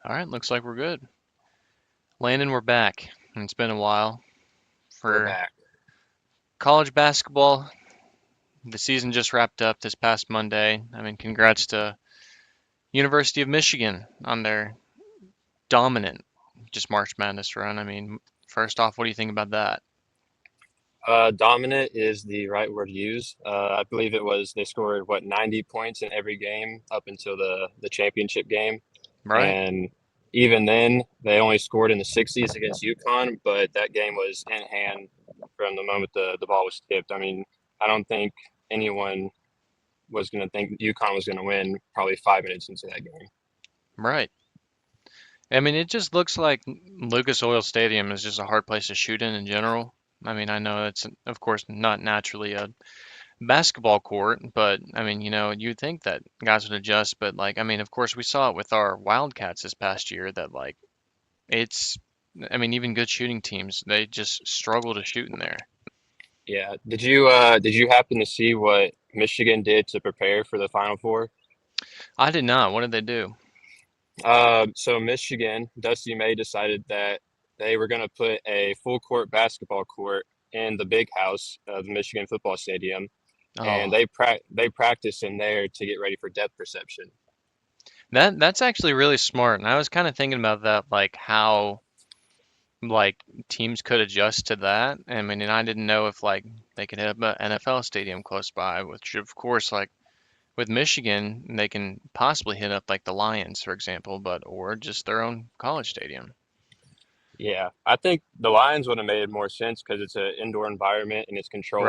All right, looks like we're good. Landon, we're back. It's been a while We're for back. college basketball. The season just wrapped up this past Monday. I mean, congrats to University of Michigan on their dominant just March Madness run. I mean, first off, what do you think about that? Dominant is the right word to use. I believe it was they scored 90 points in every game up until the championship game, Right? and even then they only scored in the 60s against UConn. But that game was in hand from the moment the ball was tipped. I mean, I don't think anyone was going to think UConn was going to win probably 5 minutes into that game. Right. I mean, it just looks like Lucas Oil Stadium is just a hard place to shoot in general. I mean, I know it's, of course, not naturally a basketball court, but I mean, you'd think that guys would adjust, but like, I mean, of course, we saw it with our Wildcats this past year that like it's, I mean, even good shooting teams, they just struggle to shoot in there. Yeah. Did you happen to see what Michigan did to prepare for the Final Four? I did not. What did they do? So Michigan, Dusty May decided that they were going to put a full court basketball court in the big house of the Michigan football stadium, and Oh, they practice in there to get ready for depth perception. that's actually really smart. And I was kind of thinking about that, like how like teams could adjust to that. I mean, and I didn't know if like they could have an NFL stadium close by, which of course, like with Michigan, they can possibly hit up like the Lions, for example, but or just their own college stadium. Yeah, I think the Lions would have made more sense because it's an indoor environment and it's controlled,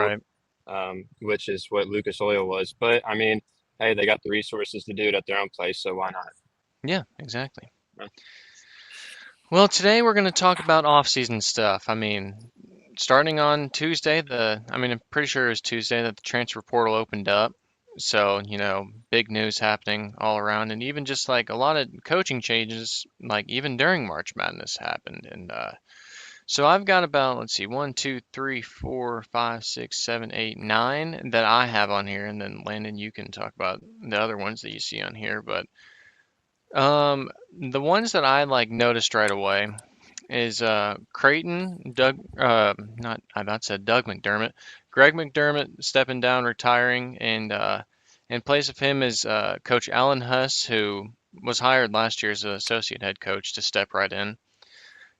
Right. which is what Lucas Oil was. But I mean, hey, they got the resources to do it at their own place, so why not? Yeah, exactly. Well, today we're going to talk about off-season stuff. I mean, starting on Tuesday, I mean, I'm pretty sure it was Tuesday that the transfer portal opened up. So, big news happening all around, and even just like a lot of coaching changes, like even during March Madness happened. And so I've got about, let's see, one, two, three, four, five, six, seven, eight, nine that I have on here, and then Landon, you can talk about the other ones that you see on here. But the ones that I like noticed right away is Creighton, not I about said Doug McDermott, Greg McDermott stepping down, retiring, and in place of him is Coach Alan Huss, who was hired last year as an associate head coach to step right in.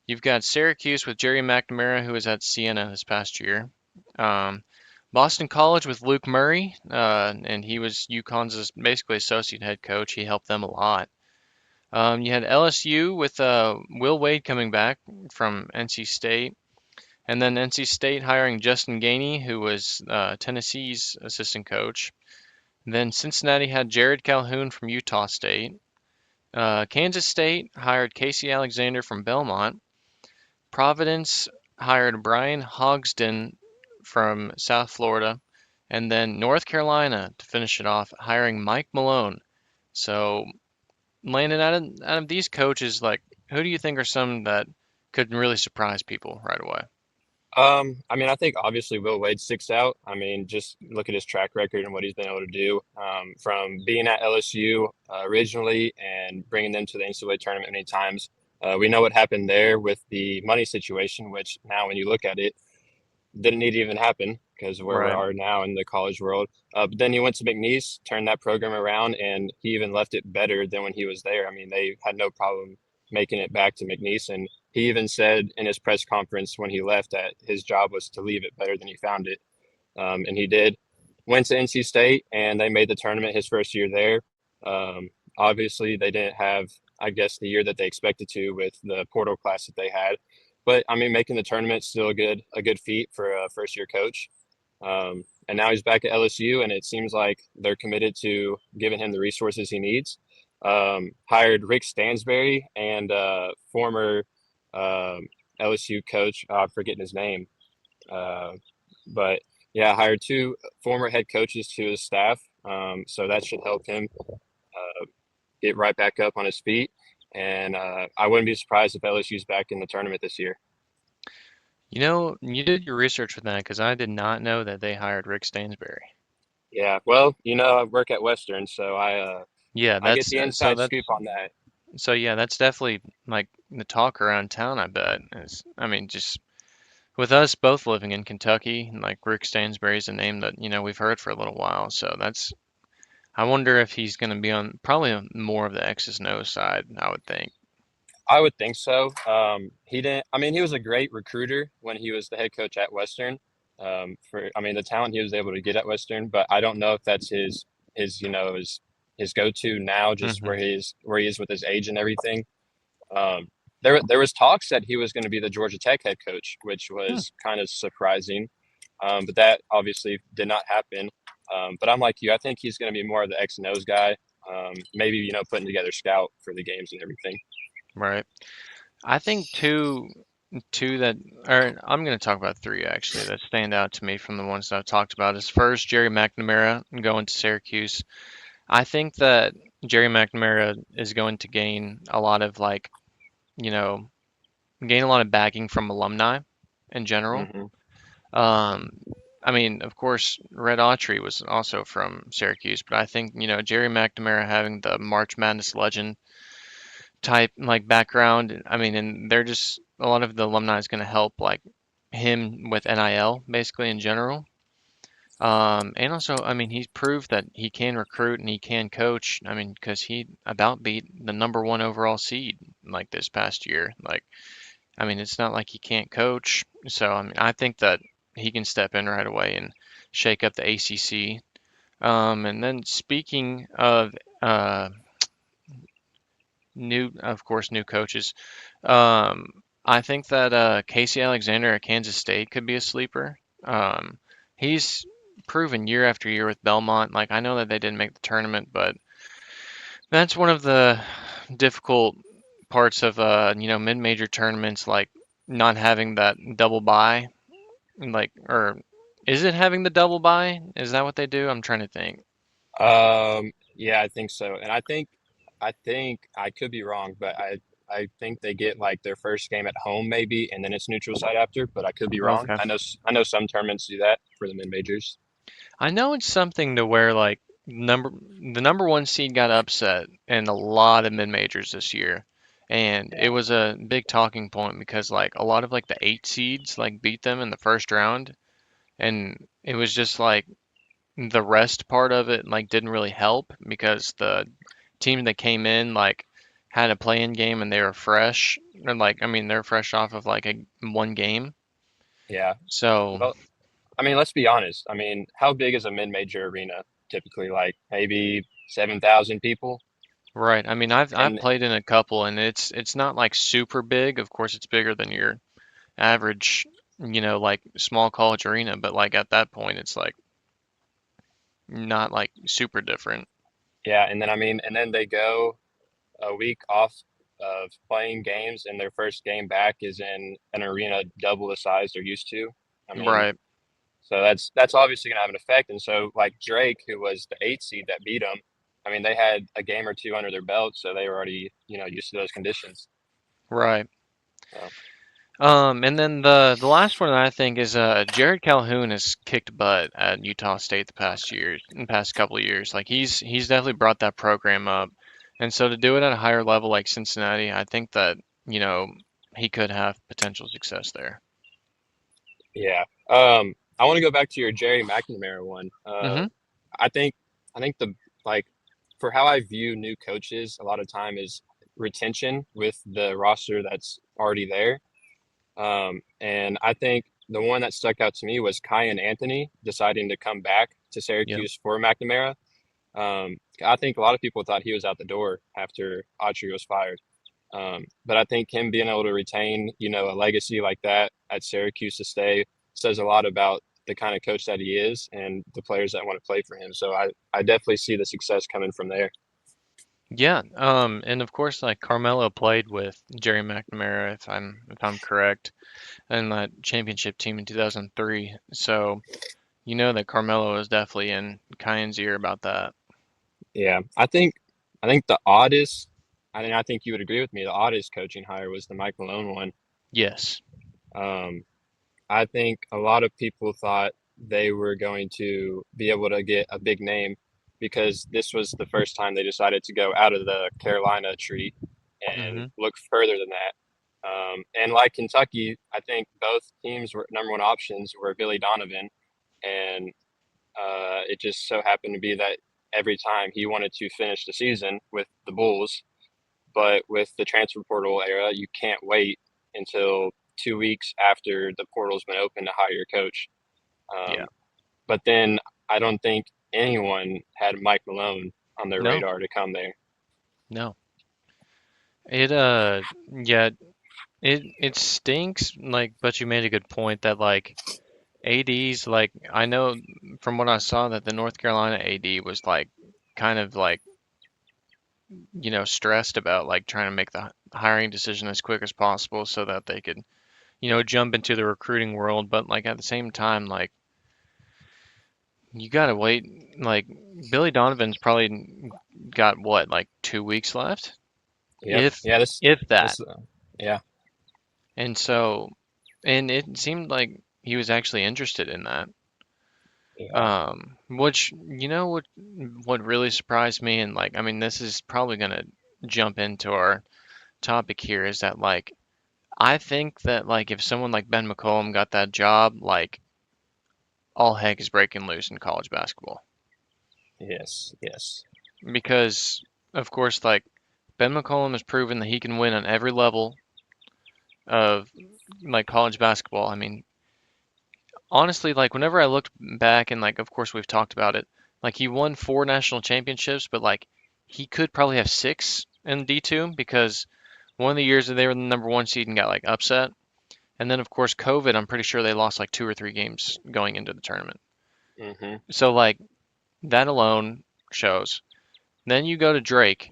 You've got Syracuse with Jerry McNamara, who was at Siena this past year. Um, Boston College with Luke Murray, and he was UConn's basically associate head coach. He helped them a lot. You had LSU with Will Wade coming back from NC State, and then NC State hiring Justin Gainey, who was Tennessee's assistant coach. Then Cincinnati had Jared Calhoun from Utah State. Kansas State hired Casey Alexander from Belmont. Providence hired Brian Hogsden from South Florida. And then North Carolina, to finish it off, hiring Mike Malone. So, Landon, out of these coaches, like, who do you think are some that could really surprise people right away? I mean, I think obviously Will Wade sticks out. I mean, just look at his track record and what he's been able to do from being at LSU originally and bringing them to the NCAA tournament many times. We know what happened there with the money situation, which now when you look at it, didn't need to even happen because of where we Right. are now in the college world. But then he went to McNeese, turned that program around, and he even left it better than when he was there. I mean, they had no problem making it back to McNeese, and he even said in his press conference when he left that his job was to leave it better than he found it, and he did. Went to NC State, and they made the tournament his first year there. Obviously, they didn't have, I guess, the year that they expected to with the portal class that they had. But I mean, making the tournament still a good feat for a first year coach. And now he's back at LSU, and it seems like they're committed to giving him the resources he needs. Hired Rick Stansberry and former LSU coach, I'm forgetting his name, uh, but yeah, hired two former head coaches to his staff. So that should help him get right back up on his feet. And I wouldn't be surprised if LSU's back in the tournament this year. You did your research with that because I did not know that they hired Rick Stansbury. Yeah, well, I work at Western, so I Yeah, I get that's the so inside that's scoop on that. So yeah, that's definitely like the talk around town, I bet. I mean, just with us both living in Kentucky, like Rick Stansbury's a name that, we've heard for a little while. So I wonder if he's going to be on probably on more of the X's and O's side, I would think. I would think so. He didn't. I mean, he was a great recruiter when he was the head coach at Western. I mean, the talent he was able to get at Western, but I don't know if that's his go-to now, just Hmm. where he is with his age and everything. Um, there was talks that he was going to be the Georgia Tech head coach, which Hmm. was kind of surprising, but that obviously did not happen. But I'm like you. I think he's going to be more of the X and O's guy. Maybe putting together scout for the games and everything. Right. I think two that, or I'm going to talk about three actually that stand out to me from the ones that I've talked about. Is first Jerry McNamara going to Syracuse. I think that Jerry McNamara is going to gain a lot of you know, gain a lot of backing from alumni in general. Hmm. Um, I mean, of course, Red Autry was also from Syracuse, but I think, Jerry McNamara having the March Madness legend type background, I mean, and they're just a lot of the alumni is going to help like him with NIL basically in general. And also, I mean, he's proved that he can recruit and he can coach. I mean, because he about beat the number one overall seed like this past year. Like, I mean, it's not like he can't coach. So, I mean, I think that he can step in right away and shake up the ACC. And then speaking of of course, new coaches, I think that Casey Alexander at Kansas State could be a sleeper. He's proven year after year with Belmont. Like, I know that they didn't make the tournament, but that's one of the difficult parts of mid-major tournaments, like not having that double bye. Like, or is it having the double bye? Is that what they do? I'm trying to think. Yeah, I think so. And I think I could be wrong, but I think they get like their first game at home maybe, and then it's neutral site after. But I could be wrong. Okay. I know some tournaments do that for the mid majors. I know it's something to where like the number one seed got upset in a lot of mid majors this year. And it Yeah, was a big talking point because like a lot of like the eight seeds like beat them in the first round, and it was just like the rest part of it like didn't really help because the team that came in like had a play-in game and they were fresh, and like I mean they're fresh off of like a one game. yeah. So Well, I mean, let's be honest. I mean, how big is a mid major arena typically? Like maybe 7,000 people, right, I mean I've and played in a couple and it's not like super big. Of course it's bigger than your average, like small college arena, but like at that point it's like not like super different. yeah, and then I mean, and then they go a week off of playing games, and their first game back is in an arena double the size they're used to. I mean, Right, so that's obviously going to have an effect. And so, like Drake, who was the eight seed that beat them, I mean, they had a game or two under their belt, so they were already used to those conditions. right. So And then the last one I think is Jared Calhoun has kicked butt at Utah State the past couple of years. Like he's definitely brought that program up, and so to do it at a higher level like Cincinnati, I think that you know he could have potential success there. yeah, I want to go back to your Jerry McNamara one. Hmm. I think I think the like for how I view new coaches, a lot of time is retention with the roster that's already there. And I think the one that stuck out to me was Kyan Anthony deciding to come back to Yep. Syracuse for McNamara. I think a lot of people thought he was out the door after Autry was fired. But I think him being able to retain, a legacy like that at Syracuse to stay says a lot about the kind of coach that he is and the players that want to play for him. So I definitely see the success coming from there. Yeah. And of course, like Carmelo played with Jerry McNamara, if I'm correct, in that championship team in 2003. So you know that Carmelo is definitely in Kyan's ear about that. Yeah, I think the oddest, I think you would agree with me, the oddest coaching hire was the Mike Malone one. Yes. Um, I think a lot of people thought they were going to be able to get a big name because this was the first time they decided to go out of the Carolina tree. and hmm look further than that. And like Kentucky, I think both teams were number one options were Billy Donovan, and it just so happened to be that every time he wanted to finish the season with the Bulls, but with the transfer portal era, you can't wait until 2 weeks after the portal's been open to hire your coach. Yeah. Um, but then I don't think anyone had Mike Malone on their No, radar to come there. no. It yeah, it stinks like, but you made a good point that like AD's like I know from what I saw that the North Carolina AD was like kind of like, stressed about like trying to make the hiring decision as quick as possible so that they could, jump into the recruiting world, but like at the same time like you gotta wait. Like Billy Donovan's probably got what, like 2 weeks left, Yep. if Yeah. This. if that. This. Yeah. And so, and it seemed like he was actually interested in that. Yeah. Which what really surprised me, and like I mean, this is probably gonna jump into our topic here, is that like I think that like if someone like Ben McCollum got that job, like all heck is breaking loose in college basketball. Yes. Yes. Because of course, like Ben McCollum has proven that he can win on every level of like college basketball. I mean, honestly, like whenever I looked back and like of course we've talked about it, like he won 4 national championships, but like he could probably have six in D2 because one of the years that they were the number one seed and got like upset. And then of course COVID, I'm pretty sure they lost like 2 or 3 games going into the tournament. Hmm. So like that alone shows. Then you go to Drake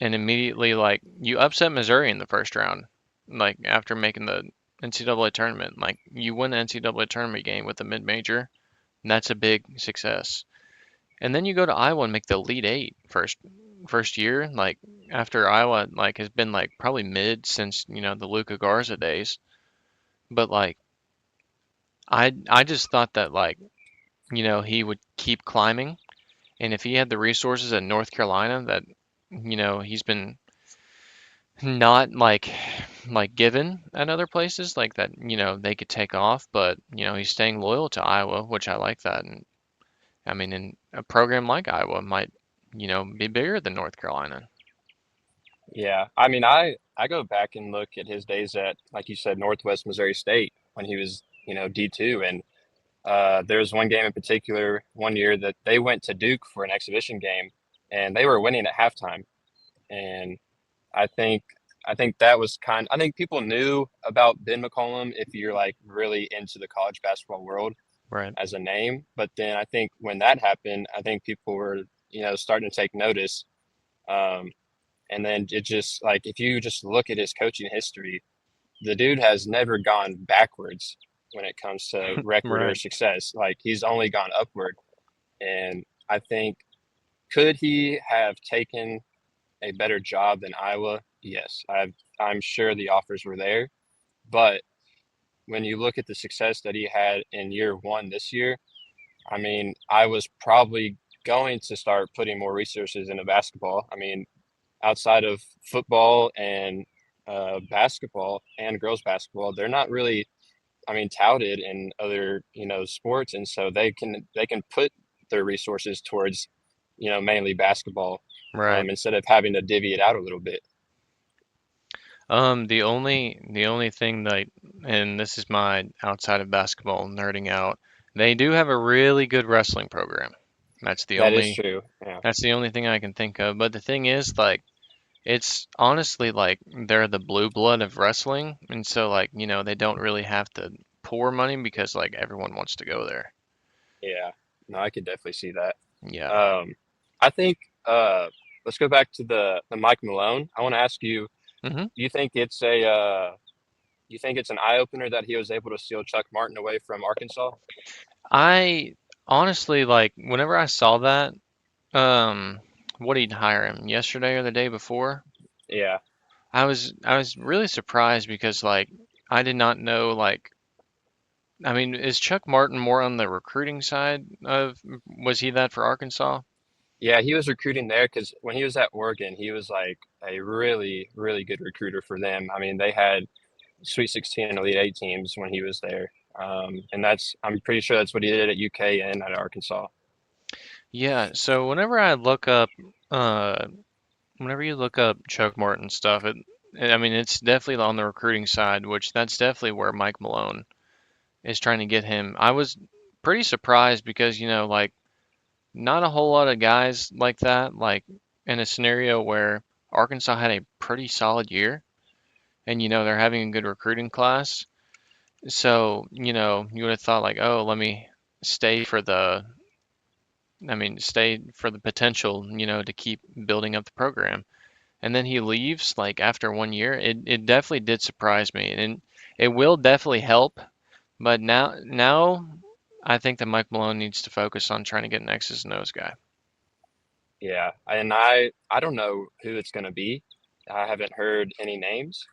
and immediately like you upset Missouri in the first round, like after making the NCAA tournament. Like you win the NCAA tournament game with a mid-major, and that's a big success. And then you go to Iowa and make the Elite Eight first year, like after Iowa like has been like probably mid since the Luka Garza days. But like I just thought that like he would keep climbing, and if he had the resources at North Carolina that he's been not like given at other places like that, they could take off, but he's staying loyal to Iowa, which I like that. And I mean, in a program like Iowa might, be bigger than North Carolina. Yeah. I mean, I go back and look at his days at, like you said, Northwest Missouri State when he was, D2, and there was one game in particular one year that they went to Duke for an exhibition game, and they were winning at halftime. And I think I think that was kind. I think people knew about Ben McCollum if you're like really into the college basketball world Right. as a name. But then I think when that happened, I think people were starting to take notice. Um, and then it just like if you just look at his coaching history, the dude has never gone backwards when it comes to record or Right. success. Like he's only gone upward. And I think could he have taken a better job than Iowa? Yes, I'm sure the offers were there. But when you look at the success that he had in year one this year, I mean, I was probably going to start putting more resources into basketball. I mean, outside of football and basketball and girls basketball, they're not really, I mean, touted in other sports, and so they can put their resources towards mainly basketball Right. instead of having to divvy it out a little bit. The only thing that, and this is my outside of basketball nerding out, they do have a really good wrestling program. That's the That is only true. Yeah. that's the only thing I can think of. But the thing is, like, it's honestly like they're the blue blood of wrestling, and so like, they don't really have to pour money because like everyone wants to go there. Yeah. No, I could definitely see that. Yeah. Um, I think let's go back to the Mike Malone. I want to ask you, hmm do you think it's an eye opener that he was able to steal Chuck Martin away from Arkansas? I honestly like whenever I saw that, um, what did he hire him yesterday or the day before? Yeah. I was really surprised because like I did not know like I mean is Chuck Martin more on the recruiting side of was he that for Arkansas? Yeah, he was recruiting there because when he was at Oregon, he was like a really, really good recruiter for them. I mean, they had Sweet 16 and Elite Eight teams when he was there. And I'm pretty sure that's what he did at UK and at Arkansas. Yeah, so uh, whenever you look up Chuck Martin stuff, I mean, it's definitely on the recruiting side, which that's definitely where Mike Malone is trying to get him. I was pretty surprised because, like, not a whole lot of guys like that, like in a scenario where Arkansas had a pretty solid year and, they're having a good recruiting class. So, you would have thought like, oh, let me stay for the, stay for the potential, to keep building up the program. And then he leaves like after 1 year. It definitely did surprise me, and it will definitely help. But now I think that Mike Malone needs to focus on trying to get an X's and O's guy. Yeah, and I don't know who it's going to be. I haven't heard any names,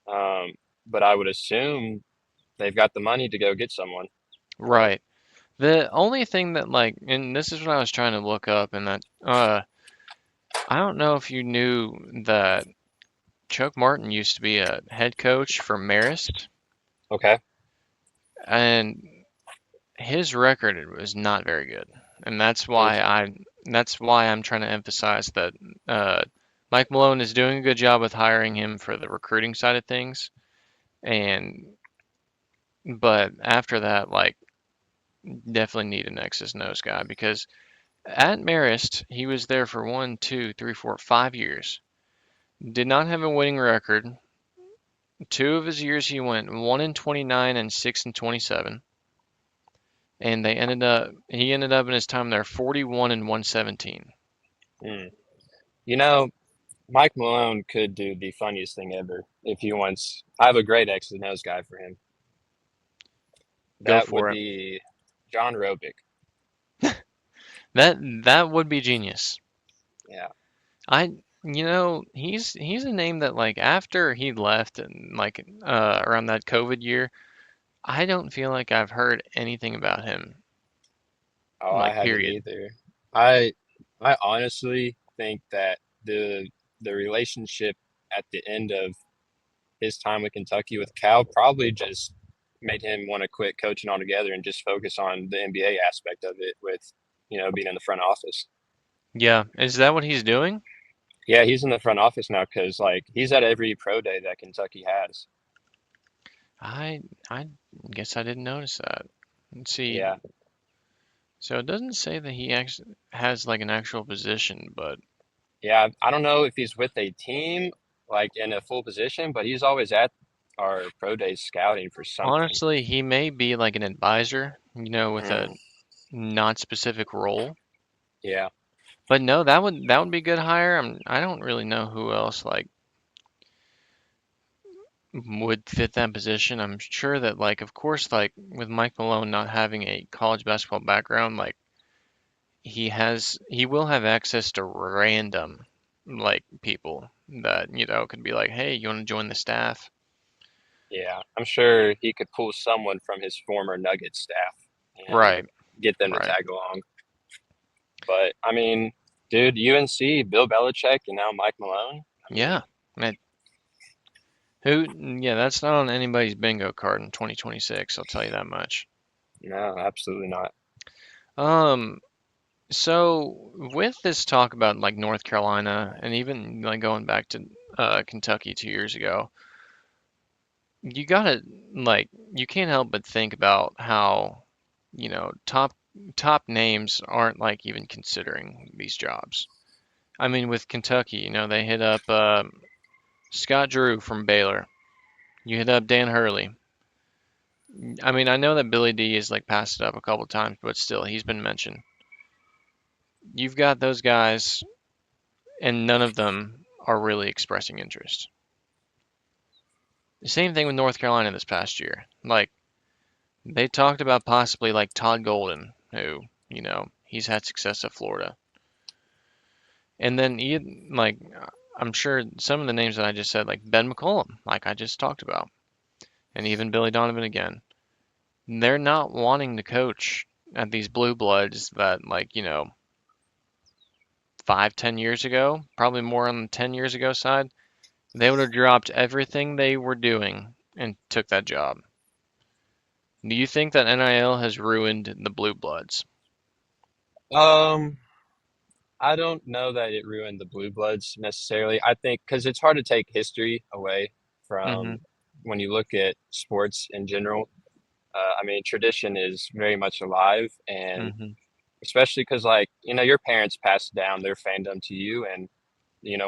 um, but I would assume they've got the money to go get someone. Right. The only thing that like, and this is what I was trying to look up, and that I don't know if you knew that Chuck Martin used to be a head coach for Marist, Okay. and his record was not very good, and Mm, that's why I'm trying to emphasize that uh, Mike Malone is doing a good job with hiring him for the recruiting side of things, and but after that, like definitely need an X's nose guy because at Marist he was there for 5 years, did not have a winning record. 2 of his years he went 1-29 and 6-27, and he ended up in his time there 41 and 117. mm. You know, Mike Malone could do the funniest thing ever if he wants. I have a great X's and O's guy for him. Go That would for it. be John Robick. That would be genius. Yeah. I he's a name that like after he left and like around that COVID year, I don't feel like I've heard anything about him. Oh, I Like haven't period. either. I I honestly think that the relationship at the end of his time with Kentucky with Cal probably just made him want to quit coaching altogether and just focus on the NBA aspect of it with, being in the front office. Yeah, is that what he's doing? Yeah, he's in the front office now because like he's at every pro day that Kentucky has. I guess I didn't notice that. Let's see. Yeah. So it doesn't say that he actually has like an actual position, but Yeah, I don't know if he's with a team like in a full position, but he's always at our pro days scouting for something. honestly, he may be like an advisor, with a Mm, not specific role. yeah, But no, that would be a good hire. I don't really know who else like would fit that position. I'm sure that like of course like with Mike Malone not having a college basketball background, like he will have access to random like people that could be like, hey, you want to join the staff? yeah. I'm sure he could pull someone from his former Nuggets staff and Right, get them to right. tag along. But I mean, dude, UNC, Bill Belichick, and now Mike Malone. I Yeah. mean, Man, yeah, that's not on anybody's bingo card in 2026, I'll tell you that much. no, absolutely not. Um, so with this talk about like North Carolina and even like going back to Kentucky 2 years ago, you gotta like you can't help but think about how top names aren't like even considering these jobs. I mean, with Kentucky, they hit up Scott Drew from Baylor. You hit up Dan Hurley. I mean, I know that Billy D has like passed it up a couple times, but still, he's been mentioned. You've got those guys, and none of them are really expressing interest. The same thing with North Carolina this past year. Like they talked about possibly like Todd Golden, who he's had success at Florida, and then like I'm sure some of the names that I just said, like Ben McCollum, like I just talked about, and even Billy Donovan again. They're not wanting to coach at these blue bloods that like 5, 10 years ago, probably more on the 10 years ago side, they would have dropped everything they were doing and took that job. Do you think that NIL has ruined the Blue Bloods? Um, I don't know that it ruined the Blue Bloods necessarily. I think because it's hard to take history away from Mm-hmm. when you look at sports in general. I mean, tradition is very much alive, and Mm-hmm. especially because, like, your parents passed down their fandom to you, and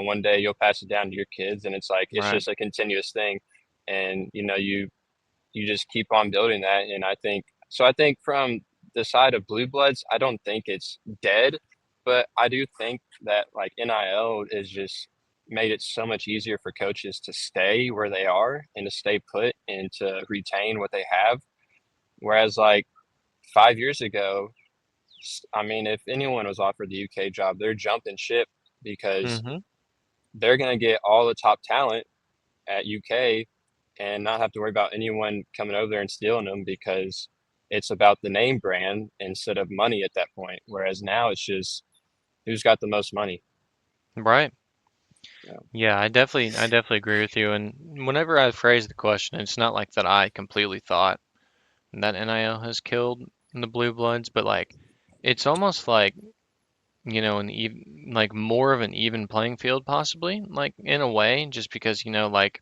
one day you'll pass it down to your kids, and it's like it's Right. just a continuous thing, and you just keep on building that. And I think so. I think from the side of Blue Bloods, I don't think it's dead, but I do think that like NIL is just made it so much easier for coaches to stay where they are and to stay put and to retain what they have. Whereas like 5 years ago, I mean, if anyone was offered the UK job, they're jumping ship because Mm-hmm. they're going to get all the top talent at UK and not have to worry about anyone coming over there and stealing them because it's about the name brand instead of money at that point. Whereas now it's just who's got the most money. Right. Yeah. Yeah, I definitely agree with you. And whenever I phrase the question, it's not like that I completely thought that NIL has killed the Blue Bloods, but like it's almost like, an even like more of an even playing field possibly, like in a way, just because, like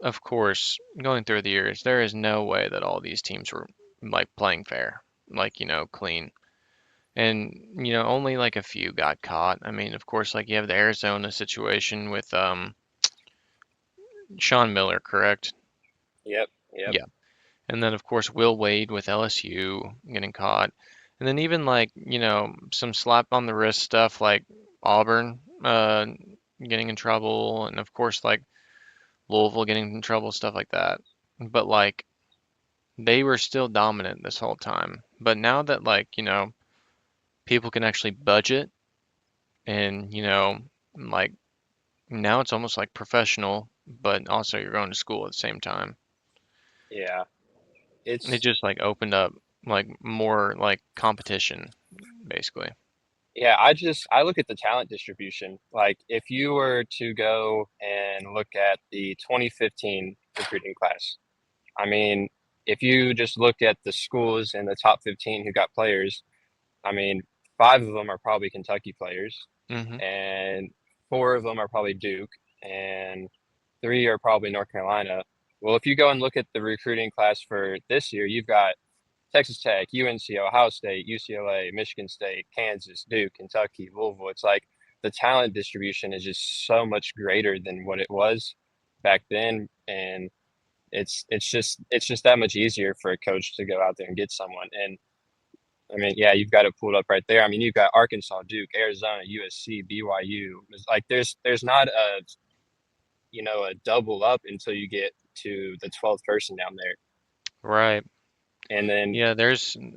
of course, going through the years, there is no way that all these teams were like playing fair, like, clean. And, only like a few got caught. I mean, of course, like you have the Arizona situation with Sean Miller, correct? Yep. Yep. Yeah. And then, of course, Will Wade with LSU getting caught. And then even like, some slap on the wrist stuff like Auburn getting in trouble. And of course, like Louisville getting in trouble, stuff like that. But like, they were still dominant this whole time. But now that like, people can actually budget and, like now it's almost like professional, but also you're going to school at the same time. Yeah. It It's just like opened up like more like competition, basically. yeah, I look at the talent distribution. Like if you were to go and look at the 2015 recruiting class, I mean, if you just look at the schools and the top 15 who got players, I mean, five of them are probably Kentucky players, Hmm. and four of them are probably Duke, and three are probably North Carolina. Well, if you go and look at the recruiting class for this year, you've got Texas Tech, UNC, Ohio State, UCLA, Michigan State, Kansas, Duke, Kentucky, Louisville. It's like the talent distribution is just so much greater than what it was back then, and it's just that much easier for a coach to go out there and get someone. And I mean, yeah, you've got it pulled up right there. I mean, you've got Arkansas, Duke, Arizona, USC, BYU. It's like there's not a double up until you get to the 12th person down there. Right. And then Yeah,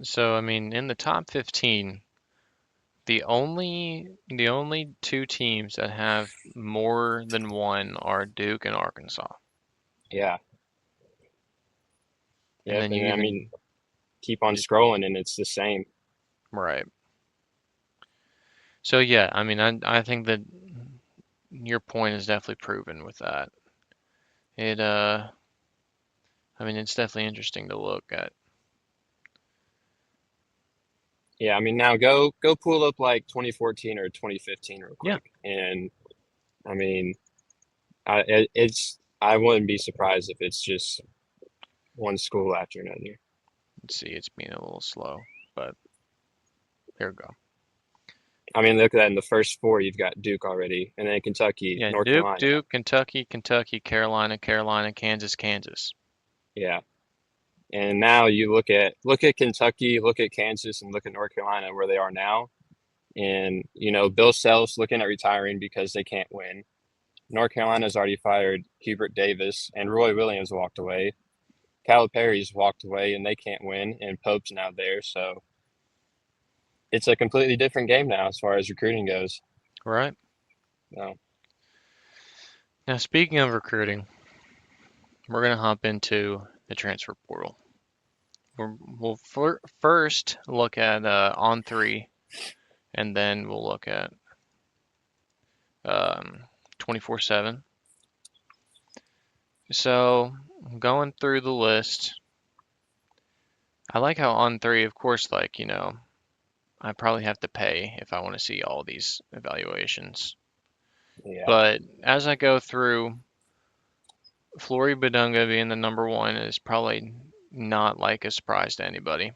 so I mean in the top 15, the only two teams that have more than one are Duke and Arkansas. yeah, And yep. then And you then, I even mean, keep on just scrolling and it's the same. right. So yeah, I mean I think that your point is definitely proven with that. It I mean it's definitely interesting to look at. Yeah, I mean, now go pull up like 2014 or 2015 real Yeah. quick. And I mean, I wouldn't be surprised if it's just one school after another. Let's see, it's being a little slow, but there we go. I mean, look at that in the first four, you've got Duke already, and then Kentucky, Yeah, North Duke, Carolina. Duke, Kentucky, Kentucky, Carolina, Carolina, Kansas, Kansas. Yeah. And now you look at Kentucky, look at Kansas, and look at North Carolina where they are now. And Bill Self's looking at retiring because they can't win. North Carolina's already fired Hubert Davis, and Roy Williams walked away. Calipari's walked away, and they can't win. And Pope's now there, so it's a completely different game now as far as recruiting goes. Right. So, Now, speaking of recruiting, we're going to hop into the transfer portal. We'll first look at On3 and then we'll look at 24/7. So going through the list, I like how on three, of course, like, I probably have to pay if I want to see all these evaluations. Yeah, But as I go through, Flory Badunga being the number one is probably not like a surprise to anybody.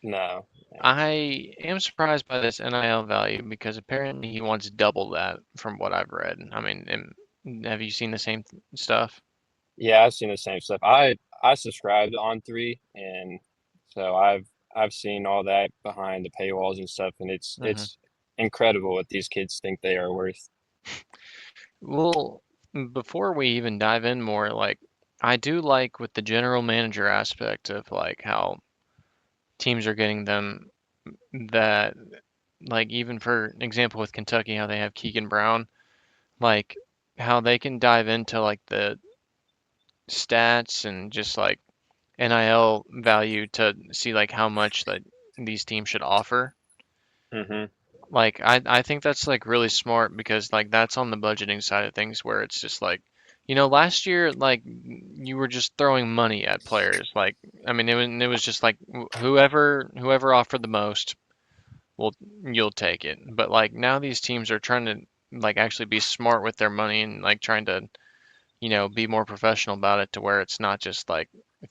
no, I am surprised by this NIL value because apparently he wants double that from what I've read. I mean, have you seen the same stuff? yeah, I've seen the same stuff. I subscribed to on three, and so I've seen all that behind the paywalls and stuff, and Hmm. it's incredible what these kids think they are worth. Well, before we even dive in more, like, I do like with the general manager aspect of like how teams are getting them that, like, even for example with Kentucky, how they have Keegan Brown, like, how they can dive into like the stats and just like NIL value to see like how much that these teams should offer. Hmm. Like I think that's like really smart because like that's on the budgeting side of things where it's just like, last year like you were just throwing money at players. Like I mean it was just like whoever offered the most, well you'll take it. But like now these teams are trying to like actually be smart with their money and like trying to, be more professional about it to where it's not just like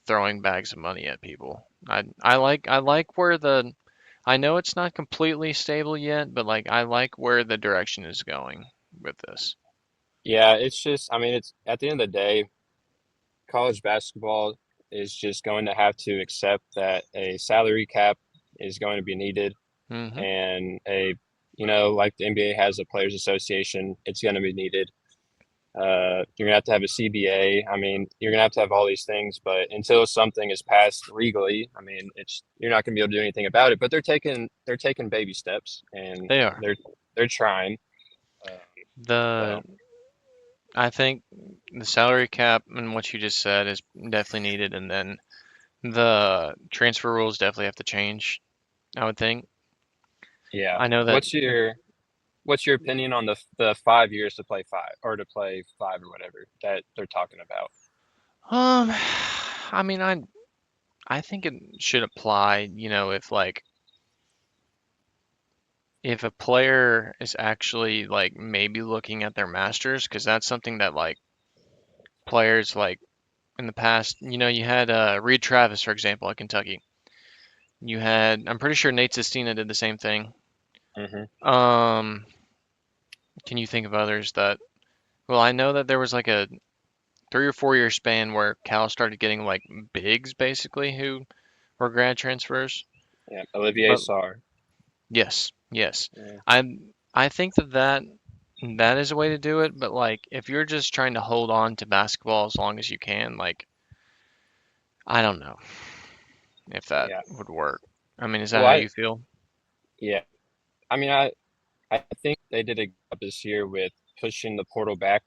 throwing bags of money at people. I like where the I know it's not completely stable yet, but like I like where the direction is going with this. Yeah, it's just, I mean, it's at the end of the day, college basketball is just going to have to accept that a salary cap is going to be needed, Hmm. and like the NBA has a players association, it's going to be needed. You're gonna have a CBA. I mean, you're gonna have to have all these things, but until something is passed legally, I mean, it's you're not gonna be able to do anything about it. But they're taking baby steps, and They are. they're trying. Uh, The so I think the salary cap and what you just said is definitely needed, and then the transfer rules definitely have to change, I would think. yeah, I know that what's your opinion on the 5 years to play five or to play five or whatever that they're talking about? um I mean I think it should apply, if like if a player is actually like maybe looking at their masters, because that's something that like players like in the past, you had Reed Travis, for example, at Kentucky. You had, I'm pretty sure Nate Sestina did the same thing. Hmm. Um, can you think of others that? Well, I know that there was like a 3 or 4 year span where Cal started getting like bigs basically who were grad transfers. Yeah, Olivier But Sarr. yes, yes, Yeah, I think that is a way to do it. But like, if you're just trying to hold on to basketball as long as you can, like, I don't know if that yeah. would work. I mean, is that Well, how you feel? yeah. I mean, I think they did a good job this year with pushing the portal back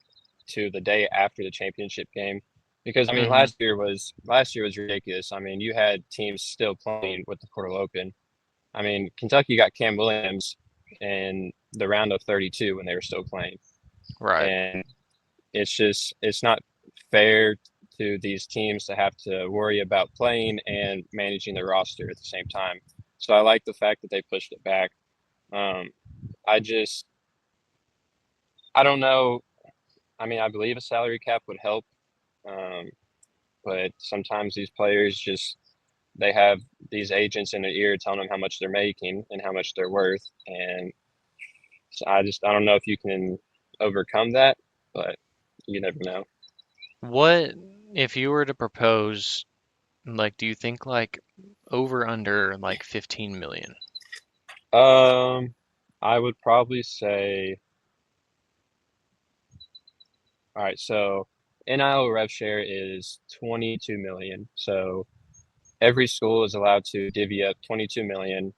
to the day after the championship game. Because I mean, Hmm. last year was ridiculous. I mean, you had teams still playing with the portal open. I mean, Kentucky got Cam Williams in the round of 32 when they were still playing, Right. and it's not fair to these teams to have to worry about playing and managing the roster at the same time. So I like the fact that they pushed it back. Um, I just I don't know. I mean, I believe a salary cap would help, um, but sometimes these players just they have these agents in their ear telling them how much they're making and how much they're worth, and so I don't know if you can overcome that, but you never know. What if you were to propose, like, do you think like over under like 15 million? Um, I would probably say, all right, so NIL rev share is 22 million. So every school is allowed to divvy up 22 million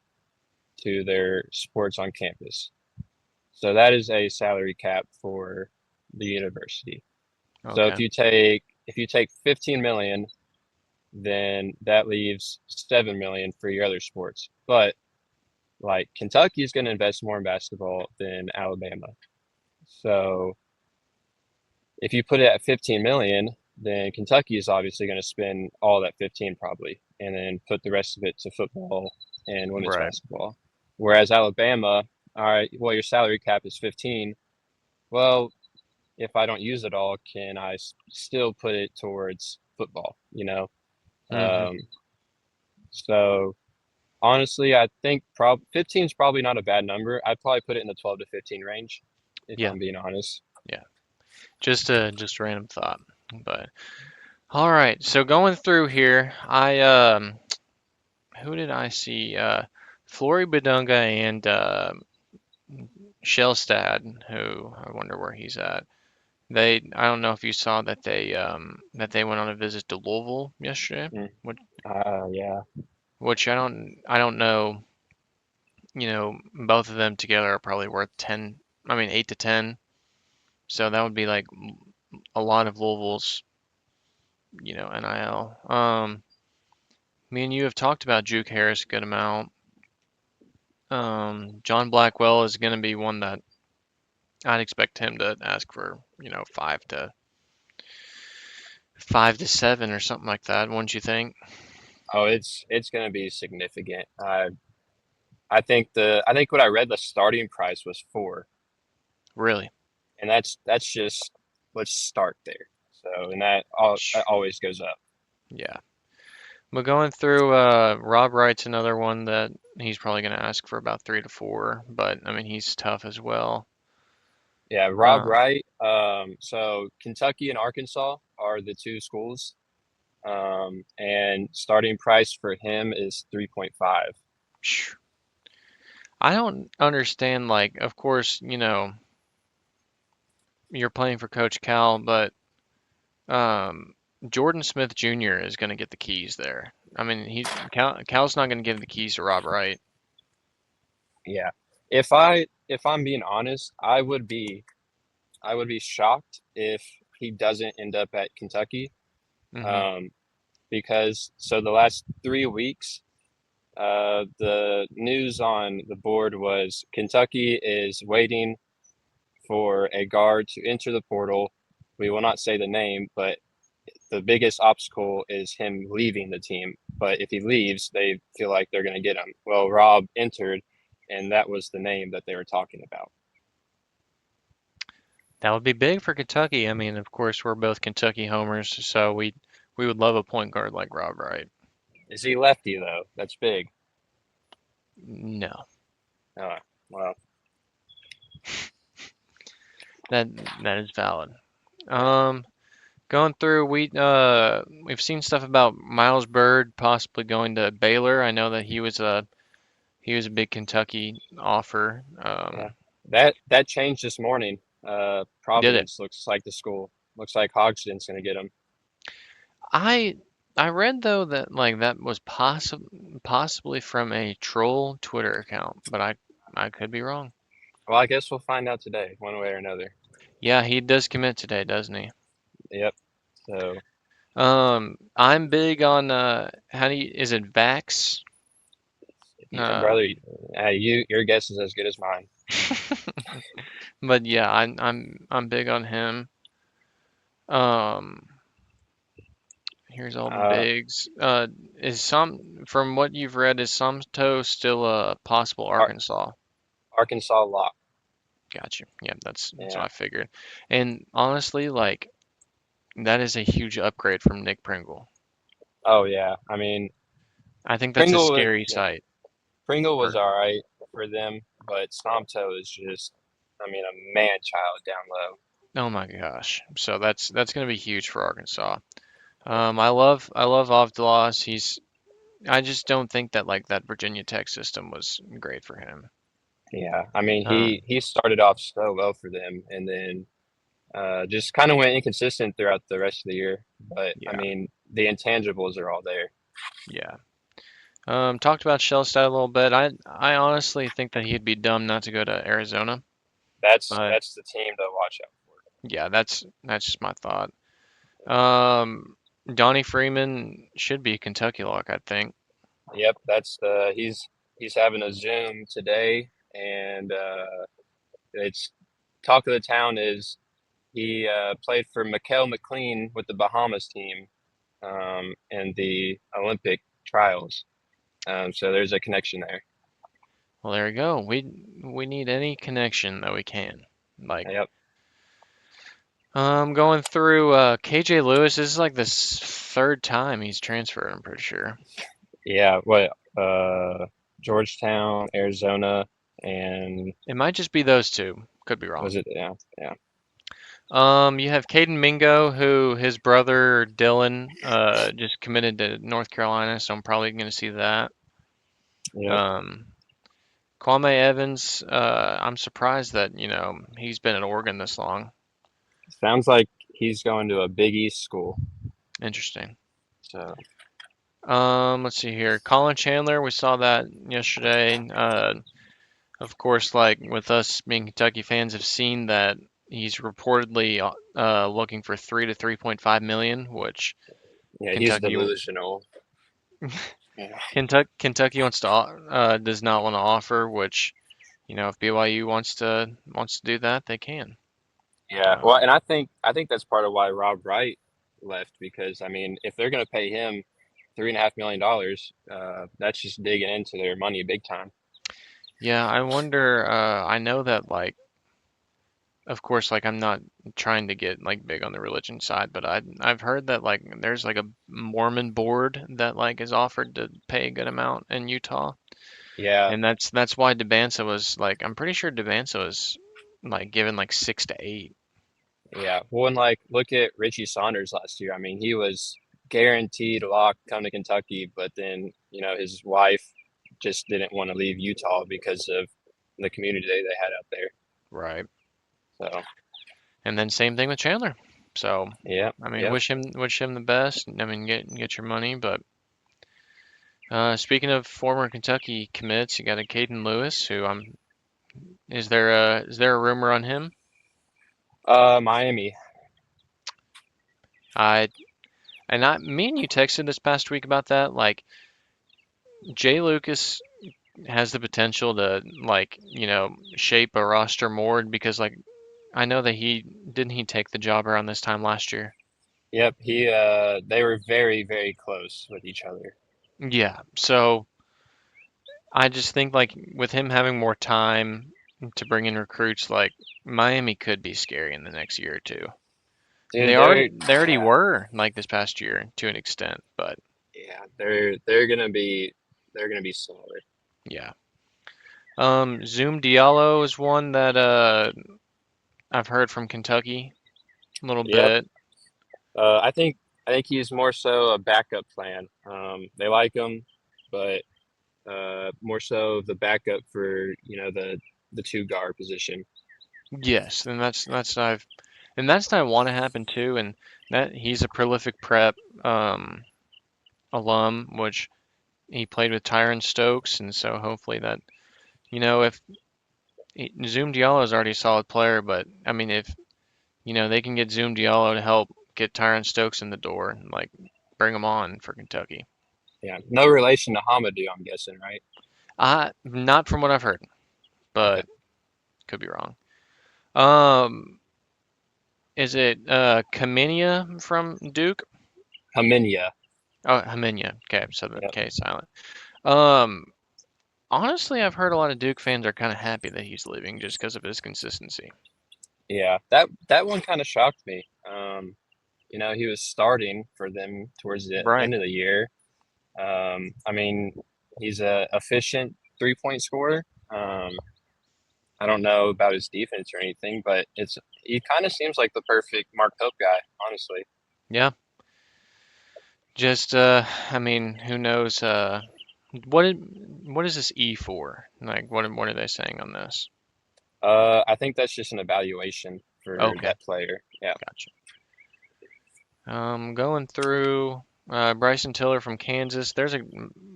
to their sports on campus. So that is a salary cap for the university. So if Okay. you take if you take 15 million, then that leaves 7 million for your other sports. But Like Kentucky's going to invest more in basketball than Alabama. So if you put it at 15 million, then Kentucky is obviously going to spend all that 15 probably, and then put the rest of it to football and women's Right. basketball. Whereas Alabama, all right, well, your salary cap is 15. Well, if I don't use it all, can I still put it towards football, you know? Hmm. Um, so honestly, I think 15 is probably not a bad number. I'd probably put it in the 12 to 15 range, if Yeah. I'm being honest. Yeah. Just a random thought. But all right. So going through here, I who did I see? Flory Badunga and Shellstad, who I wonder where he's at. I don't know if you saw that they went on a visit to Louisville yesterday, Mm. which Yeah. which I don't know, both of them together are probably worth 10, I mean 8 to 10. So that would be like a lot of Louisville's, NIL. Me and you have talked about Juke Harris a good amount. John Blackwell is going to be one that I'd expect him to ask for, 5 to 7 or something like that, wouldn't you think? Oh, it's going to be significant. I think what I read the starting price was 4, Really? and that's just let's start there. So and that always goes up. Yeah. But going through, Rob Wright's another one that he's probably going to ask for about 3 to 4, but I mean, he's tough as well. Yeah, Rob Um, Wright. So Kentucky and Arkansas are the two schools, and starting price for him is 3.5. phew. I don't understand, like, of course, you're playing for Coach Cal, but um, Jordan Smith Jr. is going to get the keys there. I mean, Cal's not going to give the keys to Rob Wright. Yeah, if I'm being honest, I would be shocked if he doesn't end up at Kentucky. Hmm. Um, because so the last 3 weeks, the news on the board was Kentucky is waiting for a guard to enter the portal. We will not say the name, but the biggest obstacle is him leaving the team. But if he leaves, they feel like they're going to get him. Well, Rob entered, and that was the name that they were talking about. That would be big for Kentucky. I mean, of course, we're both Kentucky homers, so we would love a point guard like Rob Wright. Is he lefty though? That's big. No, Oh, well, that that is valid. Um, Going through, we've seen stuff about Miles Byrd possibly going to Baylor. I know that he was a big Kentucky offer. yeah. That changed this morning. Did it? Providence looks like the school. Looks like Hodgson's going to get him. I I read though that like that was possibly from a troll Twitter account, but I could be wrong. Well, I guess we'll find out today, one way or another. Yeah, he does commit today, doesn't he? Yep. So, I'm big on how do you, is it Vax? yeah, Uh, brother, your guess is as good as mine. but yeah, I'm big on him. Um, Here's all the Uh, bigs. From what you've read, is Somto still a possible Ar Arkansas? Arkansas lock. Got you. Yeah, that's what Yeah. I figured. And honestly, like that is a huge upgrade from Nick Pringle. Oh yeah. I mean, I think that's a Pringle. scary Yeah, sight Pringle was for. all right for them, but Snobto is just, I mean, a man child down low. Oh my gosh. So that's going to be huge for Arkansas. I love Avdalas. I just don't think that like that Virginia Tech system was great for him. Yeah. I mean, Um, he started off so well for them, and then just kind of went inconsistent throughout the rest of the year. But I yeah, mean, the intangibles are all there. yeah. Talked about Shellstad a little bit. I honestly think that he'd be dumb not to go to Arizona, but That's the team to watch out for. yeah, that's just my thought. Um, Donnie Freeman should be a Kentucky lock, I think. Yep, that's he's. he's having a Zoom today, and it's talk of the town is he played for Mikel McLean with the Bahamas team in the Olympic trials. So there's a connection there. Well, there we go. We need any connection that we can. Like, Yep. going through KJ Lewis. This is like the third time he's transferred, I'm pretty sure. Yeah. What? Georgetown, Arizona, and It might just be those two. Could be was wrong. it? Yeah. Yeah. You have Caden Mingo, who his brother Dylan just committed to North Carolina, so I'm probably going to see that. Yep. Um, Kwame Evans, I'm surprised that, he's been at Oregon this long. Sounds like he's going to a Big East school. Interesting. So Let's see here. Colin Chandler, we saw that yesterday. Of course, like with us being Kentucky fans, have seen that he's reportedly looking for 3 to 3.5 million, which yeah, he's Kentucky delusional. Yeah. Kentucky does not want to offer. Which if BYU wants to do that, they can. Yeah. Well, Um, and I think that's part of why Rob Wright left because I mean, if they're going to pay him $3.5 million, that's just digging into their money big time. yeah, I wonder. I know that of course, like I'm not trying to get like big on the religion side, but I've heard that like there's like a Mormon board that like is offered to pay a good amount in Utah, Yeah. and that's why Debansa was like I'm pretty sure Debansa was like given like 6 to 8. Yeah. Well, and like look at Richie Saunders last year. I mean, he was guaranteed lock come to Kentucky, but then, his wife just didn't want to leave Utah because of the community they had out there. Right. So, And then same thing with Chandler. So yeah. I mean, Yep. wish him the best. I mean, get your money, but speaking of former Kentucky commits, you got a Caden Lewis, who is there a rumor on him? Miami. I me and you texted this past week about that. Like Jay Lucas has the potential to like shape a roster more because like I know that he take the job around this time last year. Yep. They were very, very close with each other. Yeah, so I just think like with him having more time to bring in recruits, like Miami could be scary in the next year or two. Dude, They already they're they already were like this past year to an extent, but yeah, they're gonna be solid. yeah. Zoom Diallo is one that I've heard from Kentucky a little Yep. bit. I think he's more so a backup plan. They like him, but more so the backup for the two guard position. Yes, and that's what I want to happen too. And that he's a prolific prep um, alum, which he played with Tyron Stokes, and so hopefully that if Zoom Diallo is already a solid player, but I mean if they can get Zoom Diallo to help get Tyron Stokes in the door, like bring him on for Kentucky. Yeah, no relation to Hamadou, I'm guessing, right? Not from what I've heard, Okay, but could be wrong. Um, is it Kaminia from Duke? Haminia. Oh, Haminia. Okay, so the Yep. K silent. Um, Honestly, I've heard a lot of Duke fans are kind of happy that he's leaving just because of his consistency. Yeah, that one kind of shocked me. He was starting for them towards the Right. end of the year. I mean, he's a efficient 3-point scorer. I don't know about his defense or anything, but he kind of seems like the perfect Mark Pope guy, honestly. Yeah. Just I mean, who knows what is this E for? Like what are they saying on this? I think that's just an evaluation for Okay, that player. Yeah, gotcha. Going through Bryson Tiller from Kansas. There's a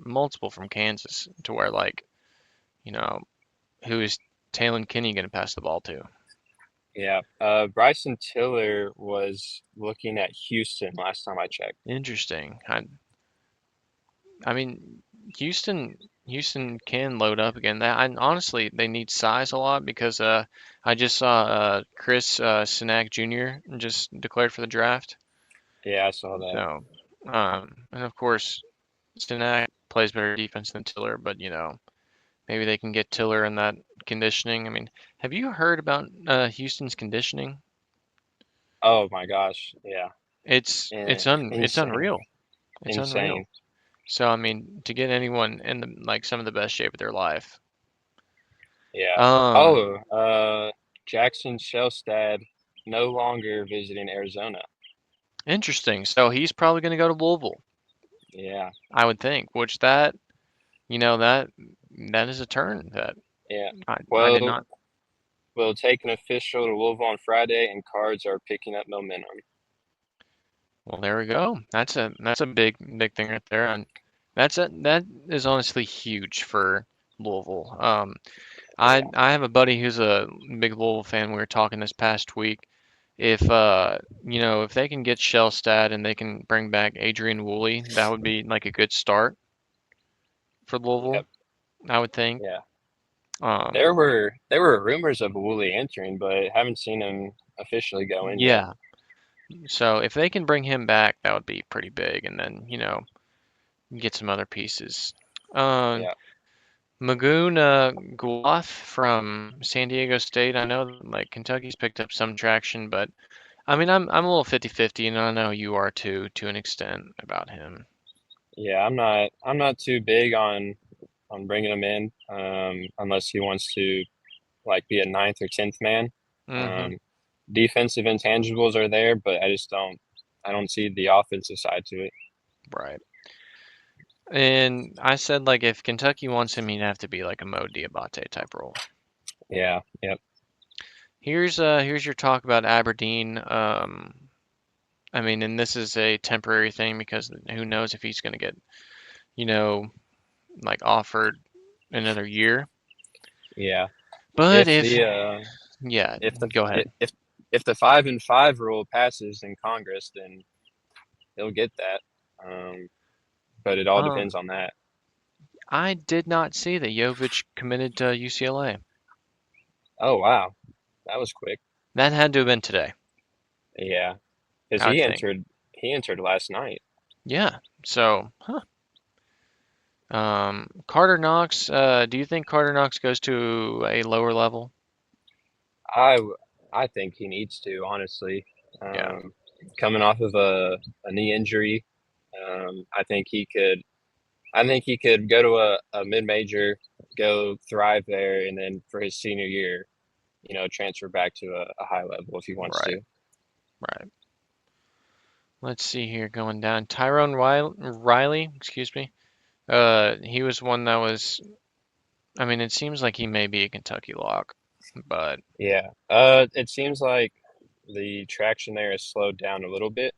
multiple from Kansas to where like, you know, who is Talon Kinney going to pass the ball to? yeah. Bryson Tiller was looking at Houston last time I checked. Interesting. I mean, Houston. Houston can load up again. That I honestly they need size a lot because I just saw Chris Sinak Jr. just declared for the draft. Yeah, I saw that. So and of course Sinak plays better defense than Tiller, but maybe they can get Tiller in that conditioning. I mean, have you heard about Houston's conditioning? Oh my gosh, yeah, It's insane, unreal. It's unreal. insane. So I mean, to get anyone in like some of the best shape of their life. Yeah. Um, Oh, Jackson Shelstad no longer visiting Arizona. Interesting. So he's probably going to go to Louisville, Yeah, I would think. Which that that is a turn that yeah. I did Well, not. we'll take an official to Louisville on Friday, and Cards are picking up momentum. Well, there we go. That's a big thing right there, and that is honestly huge for Louisville. Yeah, I have a buddy who's a big Louisville fan. We were talking this past week. If if they can get Shellstad and they can bring back Adrian Woolley, that would be like a good start for Louisville, yep, I would think. yeah. Um, There were rumors of Woolley entering, but haven't seen him officially go in yet. yeah. So if they can bring him back, that would be pretty big, and then get some other pieces. Um, Yeah, Magoon Guath from San Diego State. I know like Kentucky's picked up some traction, but I mean I'm a little 50-50, and I know you are too, to an extent about him. yeah. I'm not too big on bringing him in, unless he wants to like be a ninth or tenth man. Hmm. Um, Defensive intangibles are there, but I don't see the offensive side to it. Right. And I said like if Kentucky wants him, he'd have to be like a Mo Diabate type role. Yeah, yep, Here's your talk about Aberdeen. I mean, and this is a temporary thing because who knows if he's going to get, you know, like offered another year. yeah. But If if, the yeah, if the go ahead. if the 5-and-5 rule passes in Congress, then he'll get that. But it all Um, depends on that. I did not see that Jovic committed to UCLA. Oh wow, that was quick. That had to have been today, Yeah, because I would think. he entered last night. Yeah. So, huh. Carter Knox, do you think Carter Knox goes to a lower level? I I think he needs to honestly. Yeah. Um, Coming off of a knee injury, I think he could. I think he could go to a mid major, go thrive there, and then for his senior year, transfer back to a high level if he wants Right. to. Right. Let's see here going down. Riley, excuse me. He was one that was, I mean, it seems like he may be a Kentucky lock, but Yeah. It seems like the traction there has slowed down a little bit.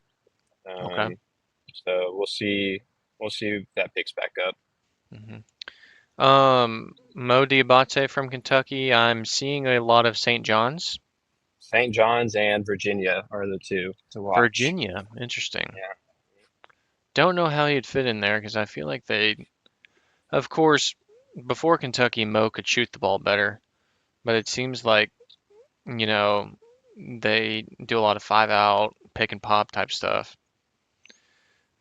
okay. Um, so we'll see. We'll see if that picks back up. Hmm. Mo Diabate from Kentucky. I'm seeing a lot of St. John's. St. John's and Virginia are the two to watch. Virginia, interesting. Yeah. Don't know how he'd fit in there because I feel like of course, before Kentucky, Mo could shoot the ball better, but it seems like, you know, they do a lot of five out, pick and pop type stuff.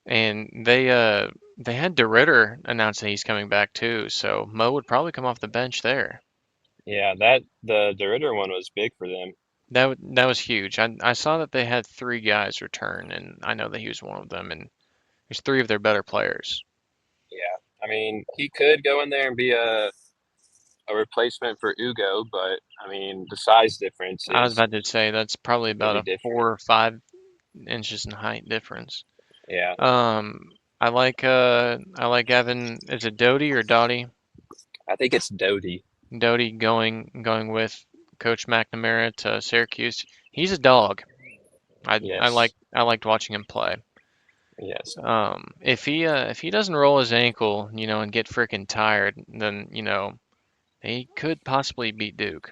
And they had DeRitter announce that he's coming back too, so Mo would probably come off the bench there. Yeah. That the Ritter one was big for them. That was huge. I saw that they had three guys return, and I know that he was one of them. And there's three of their better players. Yeah. I mean, he could go in there and be a replacement for Ugo, but I mean, the size difference I was is about to say that's probably about really a different. 4 or 5 inches in height difference. Yeah. I like Evan. Is it Doty or Dottie? I think it's Doty. Doty going with Coach McNamara to Syracuse. He's a dog. Yes. I liked watching him play. Yes. If he doesn't roll his ankle, and get freaking tired, then he could possibly beat Duke.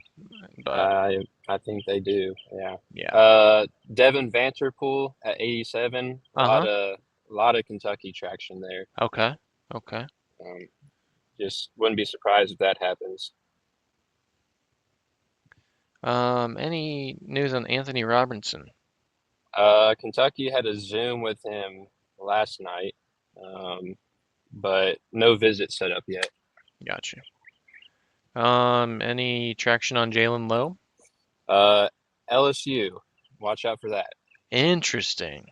But I think they do. Yeah. yeah. Devin Vanterpool at 87. A lot Uh-huh. of lot of Kentucky traction there. Okay. Okay. Um, just wouldn't be surprised if that happens. Any news on Anthony Robinson? Kentucky had a Zoom with him last night, um, but no visit set up yet. Gotcha. Any traction on Jalen Lowe? Uh, LSU, watch out for that. Interesting.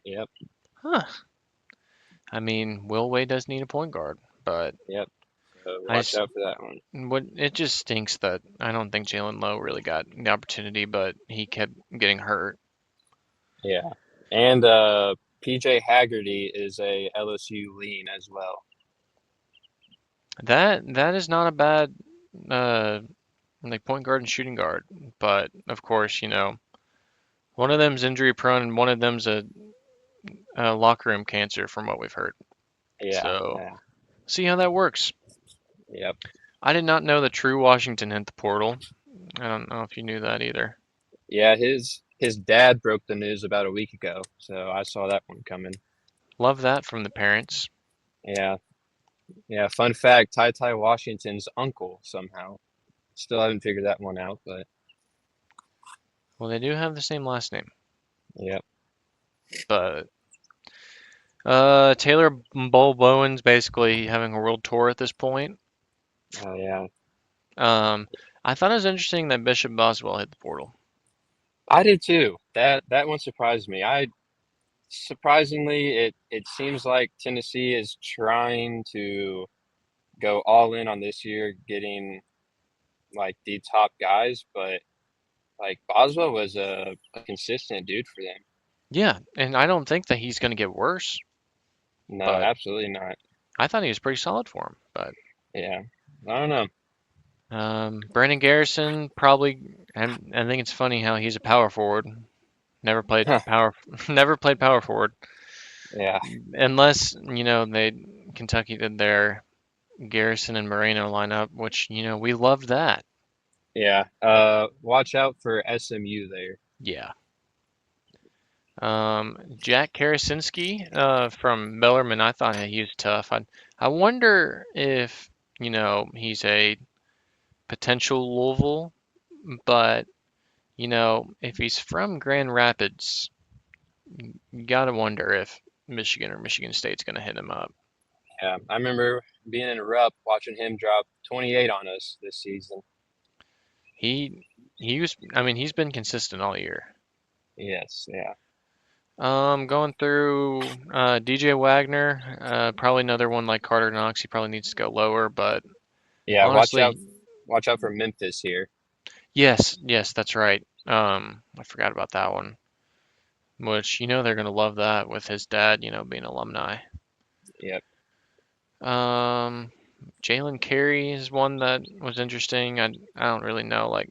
Yep, Huh. I mean, Will Wade does need a point guard, but yep. So I watch just out for that one. what it just stinks that I don't think Jalen Lowe really got the opportunity, but he kept getting hurt. Yeah, and PJ Haggerty is a LSU lean as well. That is not a bad uh like point guard and shooting guard, but of course, one of them's injury prone and one of them's a locker room cancer from what we've heard. Yeah, So yeah, see how that works. yep. I did not know that True Washington hit the portal. I don't know if you knew that either. Yeah, his dad broke the news about a week ago, so I saw that one coming. Love that from the parents. Yeah, yeah. Fun fact: Ty Ty Washington's uncle somehow. Still haven't figured that one out, but Well, they do have the same last name, yep. but Taylor Bull Bowen's basically having a world tour at this point. Oh yeah. Um, I thought it was interesting that Bishop Boswell hit the portal. I did too. That one surprised me. I surprisingly it seems like Tennessee is trying to go all in on this year, getting like the top guys, but like Boswell was a consistent dude for them. Yeah, and I don't think that he's going to get worse, No, but absolutely not. I thought he was pretty solid for him. But Yeah, I don't know. Brandon Garrison probably. I think it's funny how he's a power forward. Never played power. Never played power forward Yeah, unless they Kentucky did their Garrison and Moreno lineup, which we loved that. yeah. Watch out for SMU there. Yeah. Jack Karasinski from Bellarmine, I thought he was tough. I wonder if he's a potential Louisville, but if he's from Grand Rapids, you gotta wonder if Michigan or Michigan State's gonna hit him up. Yeah, I remember being in Rupp watching him drop 28 on us this season. He he was. I mean, he's been consistent all year. Yes, yeah, Going through DJ Wagner, probably another one like Carter Knox. He probably needs to go lower, but yeah. honestly, Watch out for Memphis here. yes, yes, that's right. I forgot about that one, which they're gonna love that with his dad, being alumni. Yep. Um, Jalen Carey is one that was interesting. I don't really know. Like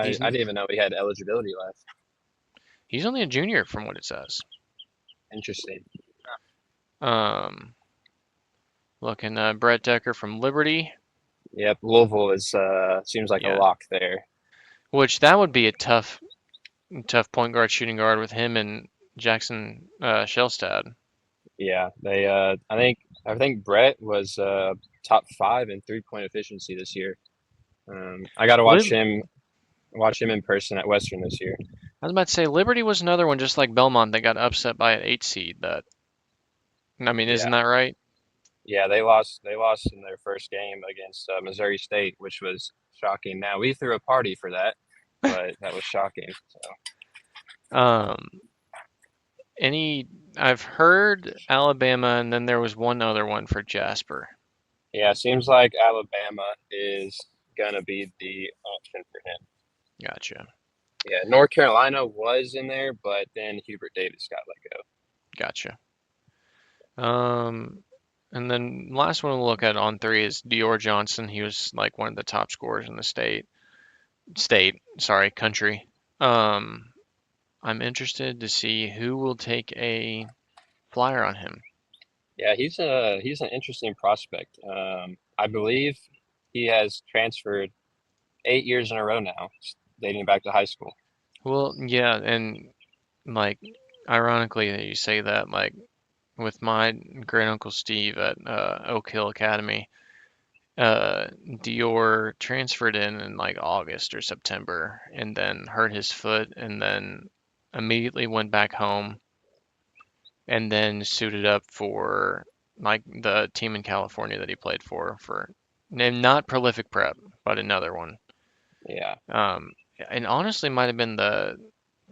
he's I didn't even know we had eligibility left. he's only a junior from what it says. Interesting. Um, Looking Brett Decker from Liberty, Yep, Louisville is seems like a yeah, lock there. which that would be a tough point guard shooting guard with him and Jackson Shellstad. Yeah, they I think Brett was top five in 3-point efficiency this year. I got to Lib watch him in person at Western this year. I was about to say Liberty was another one just like Belmont that got upset by an 8 seed. That I mean, isn't Yeah, that right? yeah, they lost in their first game against Missouri State, which was shocking. Now we threw a party for that, but that was shocking. So Um, any I've heard Alabama, and then there was one other one for Jasper. yeah, seems like Alabama is gonna be the option for him. Gotcha, Yeah, North Carolina was in there, but then Hubert Davis got let go. gotcha. Um, and then last one we'll look at on three is Dior Johnson. He was like one of the top scorers in the sorry, country. Um, I'm interested to see who will take a flyer on him. Yeah, he's an interesting prospect. I believe he has transferred 8 years in a row now, dating back to high school. Well, yeah, and like ironically that you say that, like with my great uncle Steve at Oak Hill Academy. Uh, Dior transferred in like August or September, and then hurt his foot, and then immediately went back home, and then suited up for like the team in California that he played for named not Prolific Prep, but another one. Yeah. Um, and honestly, might have been the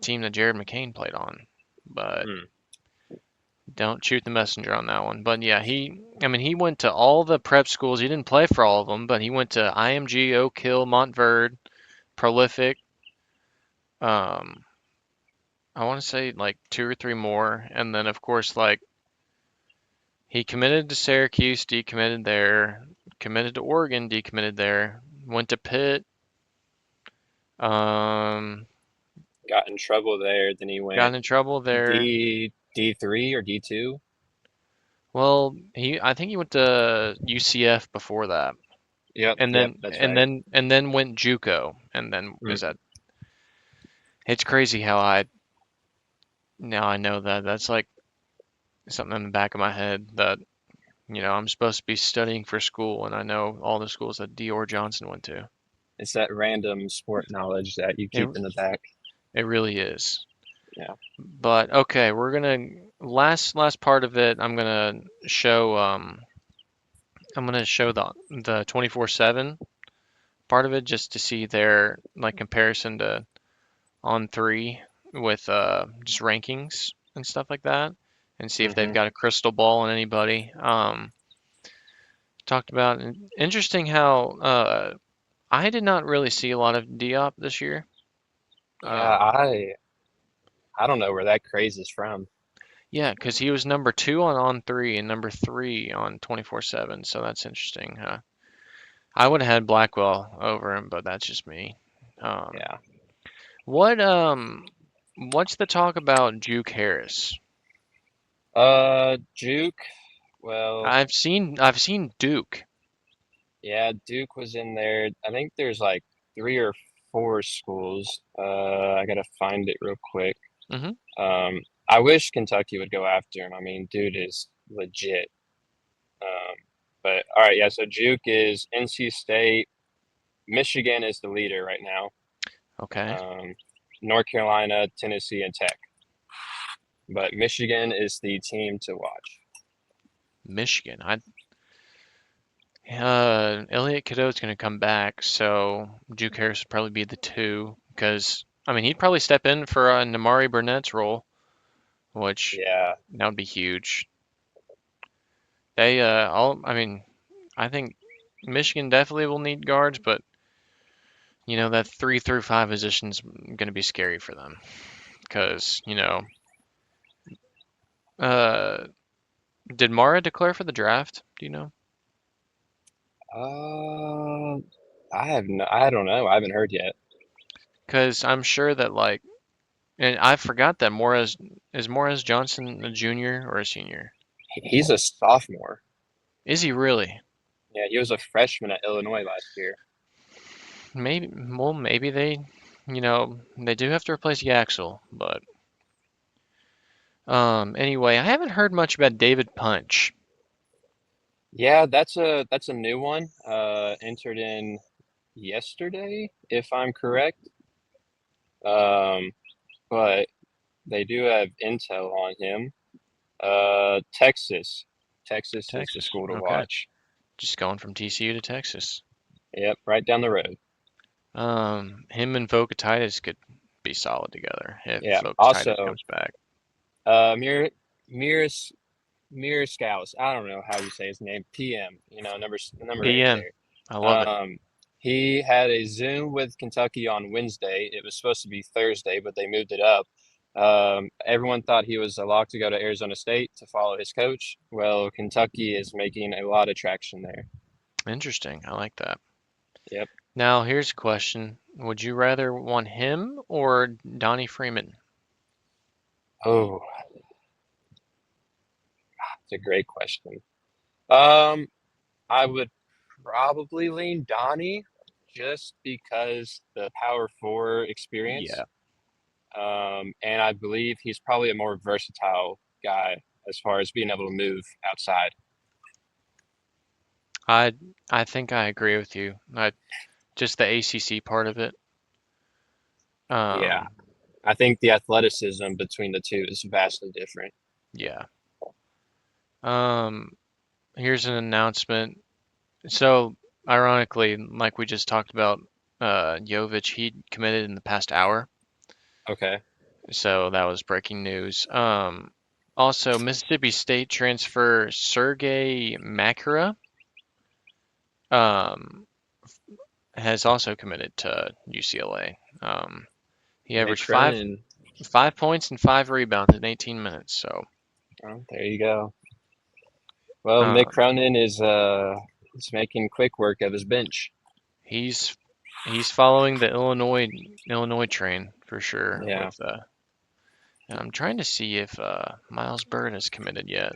team that Jared McCain played on, but Hmm. don't shoot the messenger on that one. But yeah, I mean, he went to all the prep schools. He didn't play for all of them, but he went to IMG, Oak Hill, Montverde, Prolific. Um, I want to say like two or three more, and then of course like he committed to Syracuse, decommitted there, committed to Oregon, decommitted there, went to Pitt, um, Got in trouble there. Then he got went in trouble there. D3 or D2. Well, I think he went to UCF before that, Yep, and yep, then that's and right. then and then went JUCO, and then is Hmm. that? It's crazy how I now I know that that's like something in the back of my head that I'm supposed to be studying for school, and I know all the schools that Dior Johnson went to. It's that random sport knowledge that you It keep in the back. it really is. Yeah. But okay, we're gonna last part of it. I'm gonna show the 24/7 part of it just to see their like comparison to on three with just rankings and stuff like that, and see if they've Hmm. got a crystal ball on anybody. Talked about interesting how I did not really see a lot of Diop this year. Yeah, Um, I don't know where that craze is from. yeah, because he was number two on three and number three on 24/7, so that's interesting. I would have had Blackwell over him, but that's just me. Um, Yeah. what um, what's the talk about Juke Harris? Juke. Well, I've seen Duke. yeah, Duke was in there. I think there's like three or four schools. I gotta find it real quick. Hmm. Um, I wish Kentucky would go after him. I mean, dude is legit. Um, but all right, yeah. So Juke is NC State. Michigan is the leader right now. Okay, Um, North Carolina, Tennessee, and Tech. But Michigan is the team to watch. Michigan. Elliot Cadeau's going to come back, so Juke Harris would probably be the two because I mean he'd probably step in for Namari Burnett's role, which Yeah. that would be huge. I mean, I think Michigan definitely will need guards, but that 3 through 5 position's going to be scary for them because uh, did Mara declare for the draft? Do you know? Uh, I don't know. I haven't heard yet. Because I'm sure that like, and I forgot that Morez is Morez Johnson a junior or a senior? He's a sophomore. Is he really? Yeah, he was a freshman at Illinois last year. Maybe. Well, maybe they do have to replace Yaxel, but anyway, I haven't heard much about David Punch. Yeah, that's a new one. Entered in yesterday, if I'm correct. Um, but they do have intel on him. Texas. Texas is the Texas. school to Okay. watch. Just going from TCU to Texas. Yep, right down the road. Him and Vokatitis could be solid together if Yeah. Vokatitis Also, comes back. Mir Miras Miraskaus. I don't know how you say his name. PM. Number eight PM. there. I love it. He had a Zoom with Kentucky on Wednesday. It was supposed to be Thursday, but they moved it up. Everyone thought he was a lock to go to Arizona State to follow his coach. Well, Kentucky is making a lot of traction there. Interesting. I like that. Yep. Now, here's a question. Would you rather want him or Donnie Freeman? Oh, it's a great question. Um, I would probably lean Donnie just because the power four experience. Yeah. And I believe he's probably a more versatile guy as far as being able to move outside. I I think I agree with you. Just the ACC part of it. Yeah, Um, I think the athleticism between the two is vastly different. yeah. Um, Here's an announcement. So, ironically, like we just talked about, Jovic, he committed in the past hour. Okay, So that was breaking news. Also, Mississippi State transfer Sergey Makara um, has also committed to UCLA. He Mick averaged five Cronin. 5 points and 5 rebounds in 18 minutes. So Oh, there you go. Well, Mick um, Cronin is making quick work of his bench. he's he's following the Illinois train for sure. Yeah, And I'm trying to see if Miles Bird has committed yet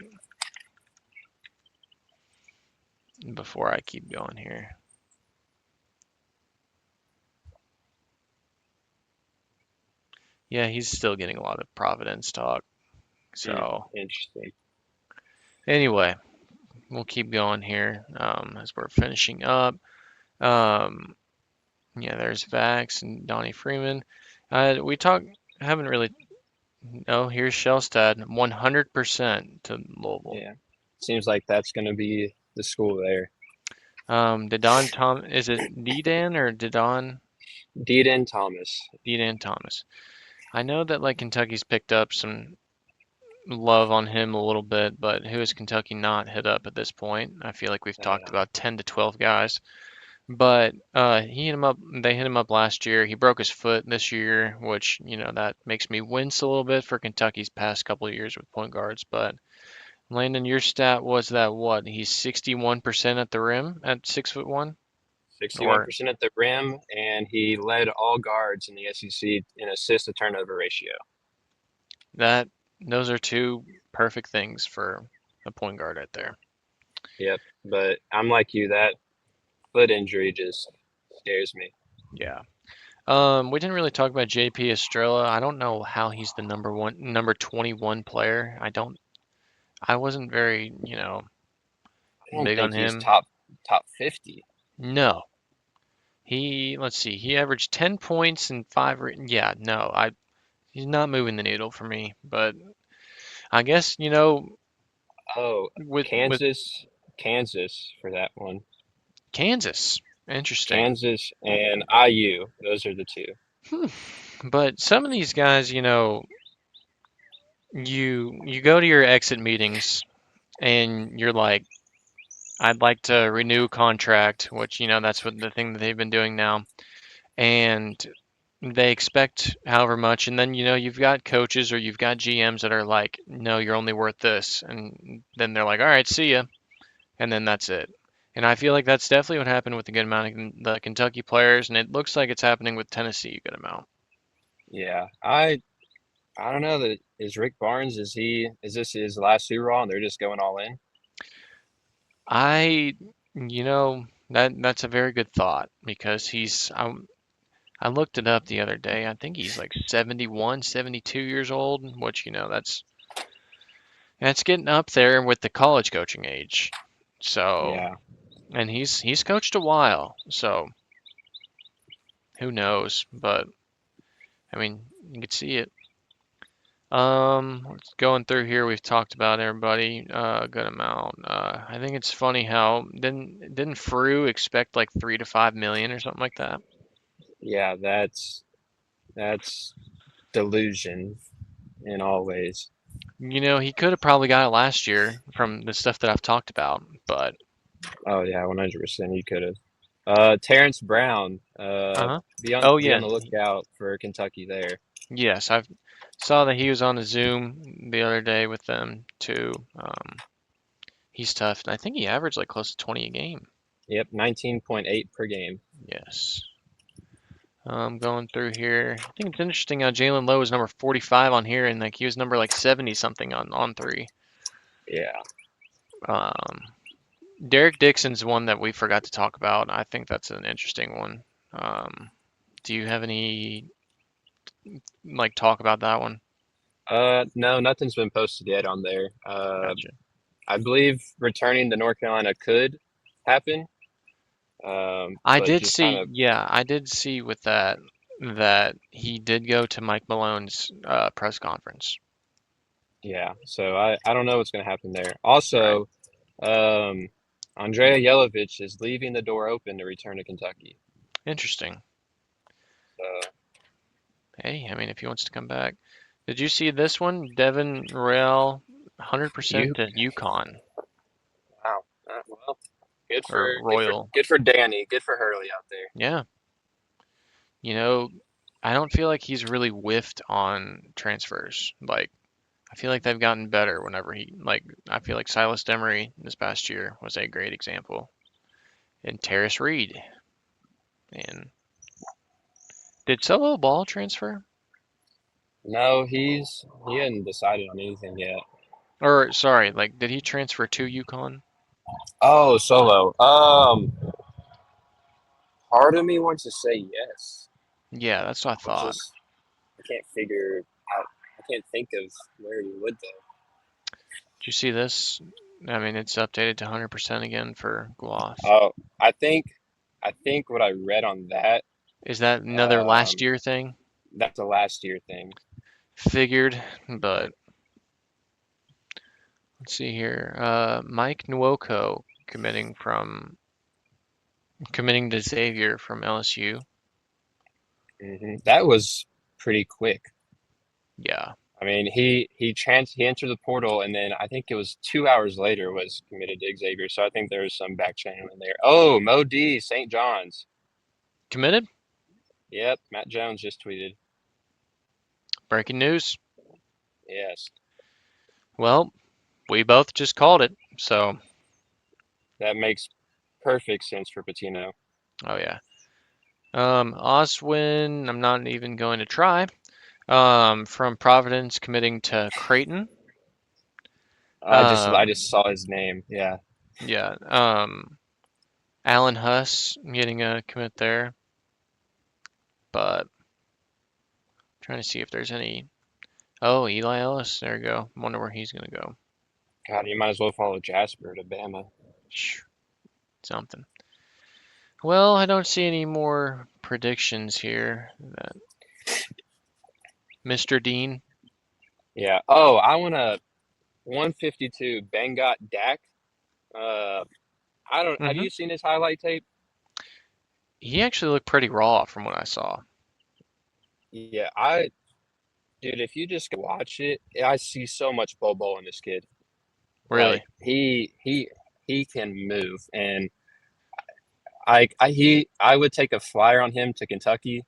before I keep going here. Yeah, he's still getting a lot of Providence talk. So interesting. anyway, we'll keep going here as we're finishing up. Um, yeah, there's Vax and Donnie Freeman. We talk haven't really. Oh, here's Shellstad, 100% to Louisville. Yeah, seems like that's going to be the school there. Didon Tom, is it Dedan or Didon? Deaton Thomas. Dedan Thomas. I know that like Kentucky's picked up some love on him a little bit, but who has Kentucky not hit up at this point? I feel like we've talked Uh, about 10 to 12 guys. But he hit him up. They hit him up last year. He broke his foot this year, which that makes me wince a little bit for Kentucky's past couple of years with point guards. But Landon, your stat was that what? He's 61% at the rim at 6'1", or 61% at the rim, and he led all guards in the SEC in assist to turnover ratio. that. Those are two perfect things for a point guard right there. Yep, but I'm like you, that foot injury just scares me. Yeah. We didn't really talk about JP Estrella. I don't know how he's the number 21 player. I wasn't very, I don't big on think he's him. top 50. No. Let's see, he averaged 10 points and yeah, no, he's not moving the needle for me, but I guess, Oh, with Kansas for that one. Kansas, interesting. Kansas and IU, those are the two. Hmm. But some of these guys, you go to your exit meetings and you're like, I'd like to renew contract, which, that's what the thing that they've been doing now. And they expect however much, and then you've got coaches or you've got GMs that are like, no, you're only worth this, and then they're like, all right, see ya, and then that's it. And I feel like that's definitely what happened with a good amount of the Kentucky players, and it looks like it's happening with Tennessee a good amount. Yeah, I don't know that is Rick Barnes, is this his last hurrah and they're just going all in? I, that's a very good thought because I looked it up the other day. I think he's like 71, 72 years old, which that's getting up there with the college coaching age. So, Yeah. and he's coached a while, so who knows? But I mean, you could see it. Going through here, we've talked about everybody a good amount. I think it's funny how didn't Frew expect like 3 to 5 million or something like that? Yeah, that's delusion in all ways. He could have probably got it last year from the stuff that I've talked about, but Oh yeah, 100% you could have. Terrence Brown, uh-huh. be on Oh be on yeah, the lookout for Kentucky there. yes, I've saw that he was on a Zoom the other day with them too. He's tough, and I think he averaged like close to 20 a game. Yep, 19.8 per game. Yes. Going through here, I think it's interesting how Jalen Lowe is number 45 on here, and like he was number like 70 something on three. Yeah. Um, Derek Dixon's one that we forgot to talk about. I think that's an interesting one. Do you have any like talk about that one? No, nothing's been posted yet on there. Gotcha. I believe returning to North Carolina could happen, I but did just kind see, of yeah, I did see with that that he did go to Mike Malone's press conference. yeah. So I don't know what's going to happen there. Right. Also, um, Andrea Yelovich is leaving the door open to return to Kentucky. Interesting. So Hey, I mean, if he wants to come back. Did you see this one? Devin Royale, 100% you, to UConn wow. Well, good for or Royal. good for Danny, good for Hurley out there. Yeah. You know, I don't feel like he's really whiffed on transfers. Like, I feel like they've gotten better whenever I feel like Silas Demery this past year was a great example. And Terrace Reed. And did Solo Ball transfer? No, he hadn't decided on anything yet. Or, sorry, like, did he transfer to UConn? Oh, Solo. Part of me wants to say yes. Yeah, that's what I It's thought. just I can't figure out. I can't think of where he would though. Did you see this? I mean, it's updated to 100% again for Gloss. Oh, I think I think what I read on that, Is that another last um, year thing? that's a last year thing. Figured, but let's see here. Mike Nwoko committing to Xavier from LSU. That was pretty quick. Yeah. I mean, he entered the portal, and then I think it was 2 hours later was committed to Xavier. So I think there was some back channeling there. Oh, Mo D, St. John's. Committed? Yep, Matt Jones just tweeted. Breaking news. Yes, Well, we both just called it. So, that makes perfect sense for Patino. oh yeah. Oswin, I'm not even going to try. From Providence committing to Creighton. I Um, just saw his name. Yeah, yeah. Alan Huss getting a commit there, but trying to see if there's any. Oh, Eli Ellis. There you go. Wonder where he's gonna go. God, you might as well follow Jasper to Bama. Shh, something. Well, I don't see any more predictions here. Mr. Dean. Yeah. Oh, I want to 152 Bengot Dak. Uh, I don't. Have Hmm. you seen his highlight tape? He actually looked pretty raw from what I saw. Yeah, dude, if you just watch it, I see so much Bobo in this kid. Really. Like he can move, and I would take a flyer on him to Kentucky.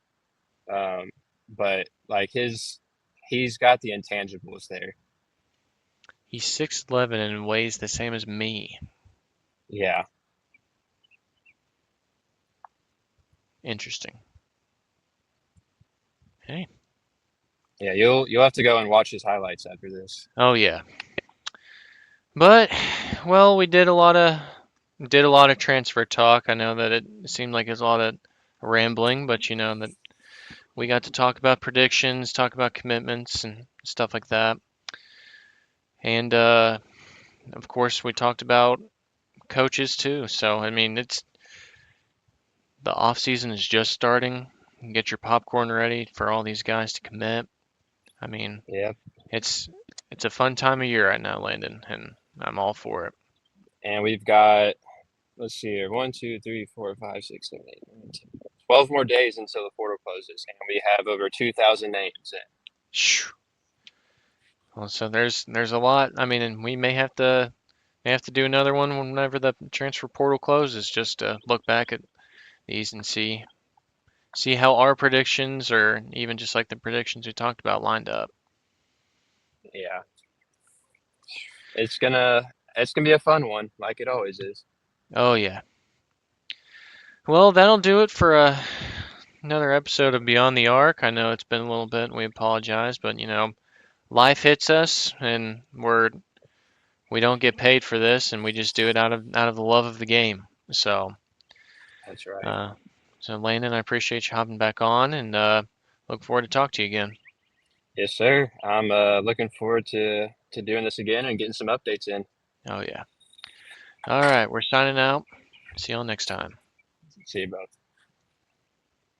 Um, but like he's got the intangibles there. He's 6'11" and weighs the same as me. Yeah, Interesting. Hey. yeah. You'll have to go and watch his highlights after this. Oh yeah. But well, we did a lot of transfer talk. I know that it seemed like it's a lot of rambling, but you know that we got to talk about predictions, talk about commitments and stuff like that. And of course, we talked about coaches too. So, I mean, it's the off season is just starting. Get your popcorn ready for all these guys to commit. I mean, Yeah, it's it's a fun time of year right now, Landon, and I'm all for it. and we've got let's see here, 12 more days until the portal closes, and we have over 2,000 names in. Well, so there's a lot. I mean, and we may have to do another one whenever the transfer portal closes, just to look back at these and see how our predictions or even just like the predictions we talked about lined up. Yeah, it's gonna be a fun one, like it always is. Oh yeah. Well, that'll do it for another episode of Beyond the Arc. I know it's been a little bit, and we apologize, but life hits us, and we don't get paid for this, and we just do it out of the love of the game. So, That's right. uh, so Landon, I appreciate you hopping back on, and look forward to talk to you again. Yes, sir. I'm looking forward to doing this again and getting some updates in. Oh yeah. All right, we're signing out. See y'all next time. See you, bro.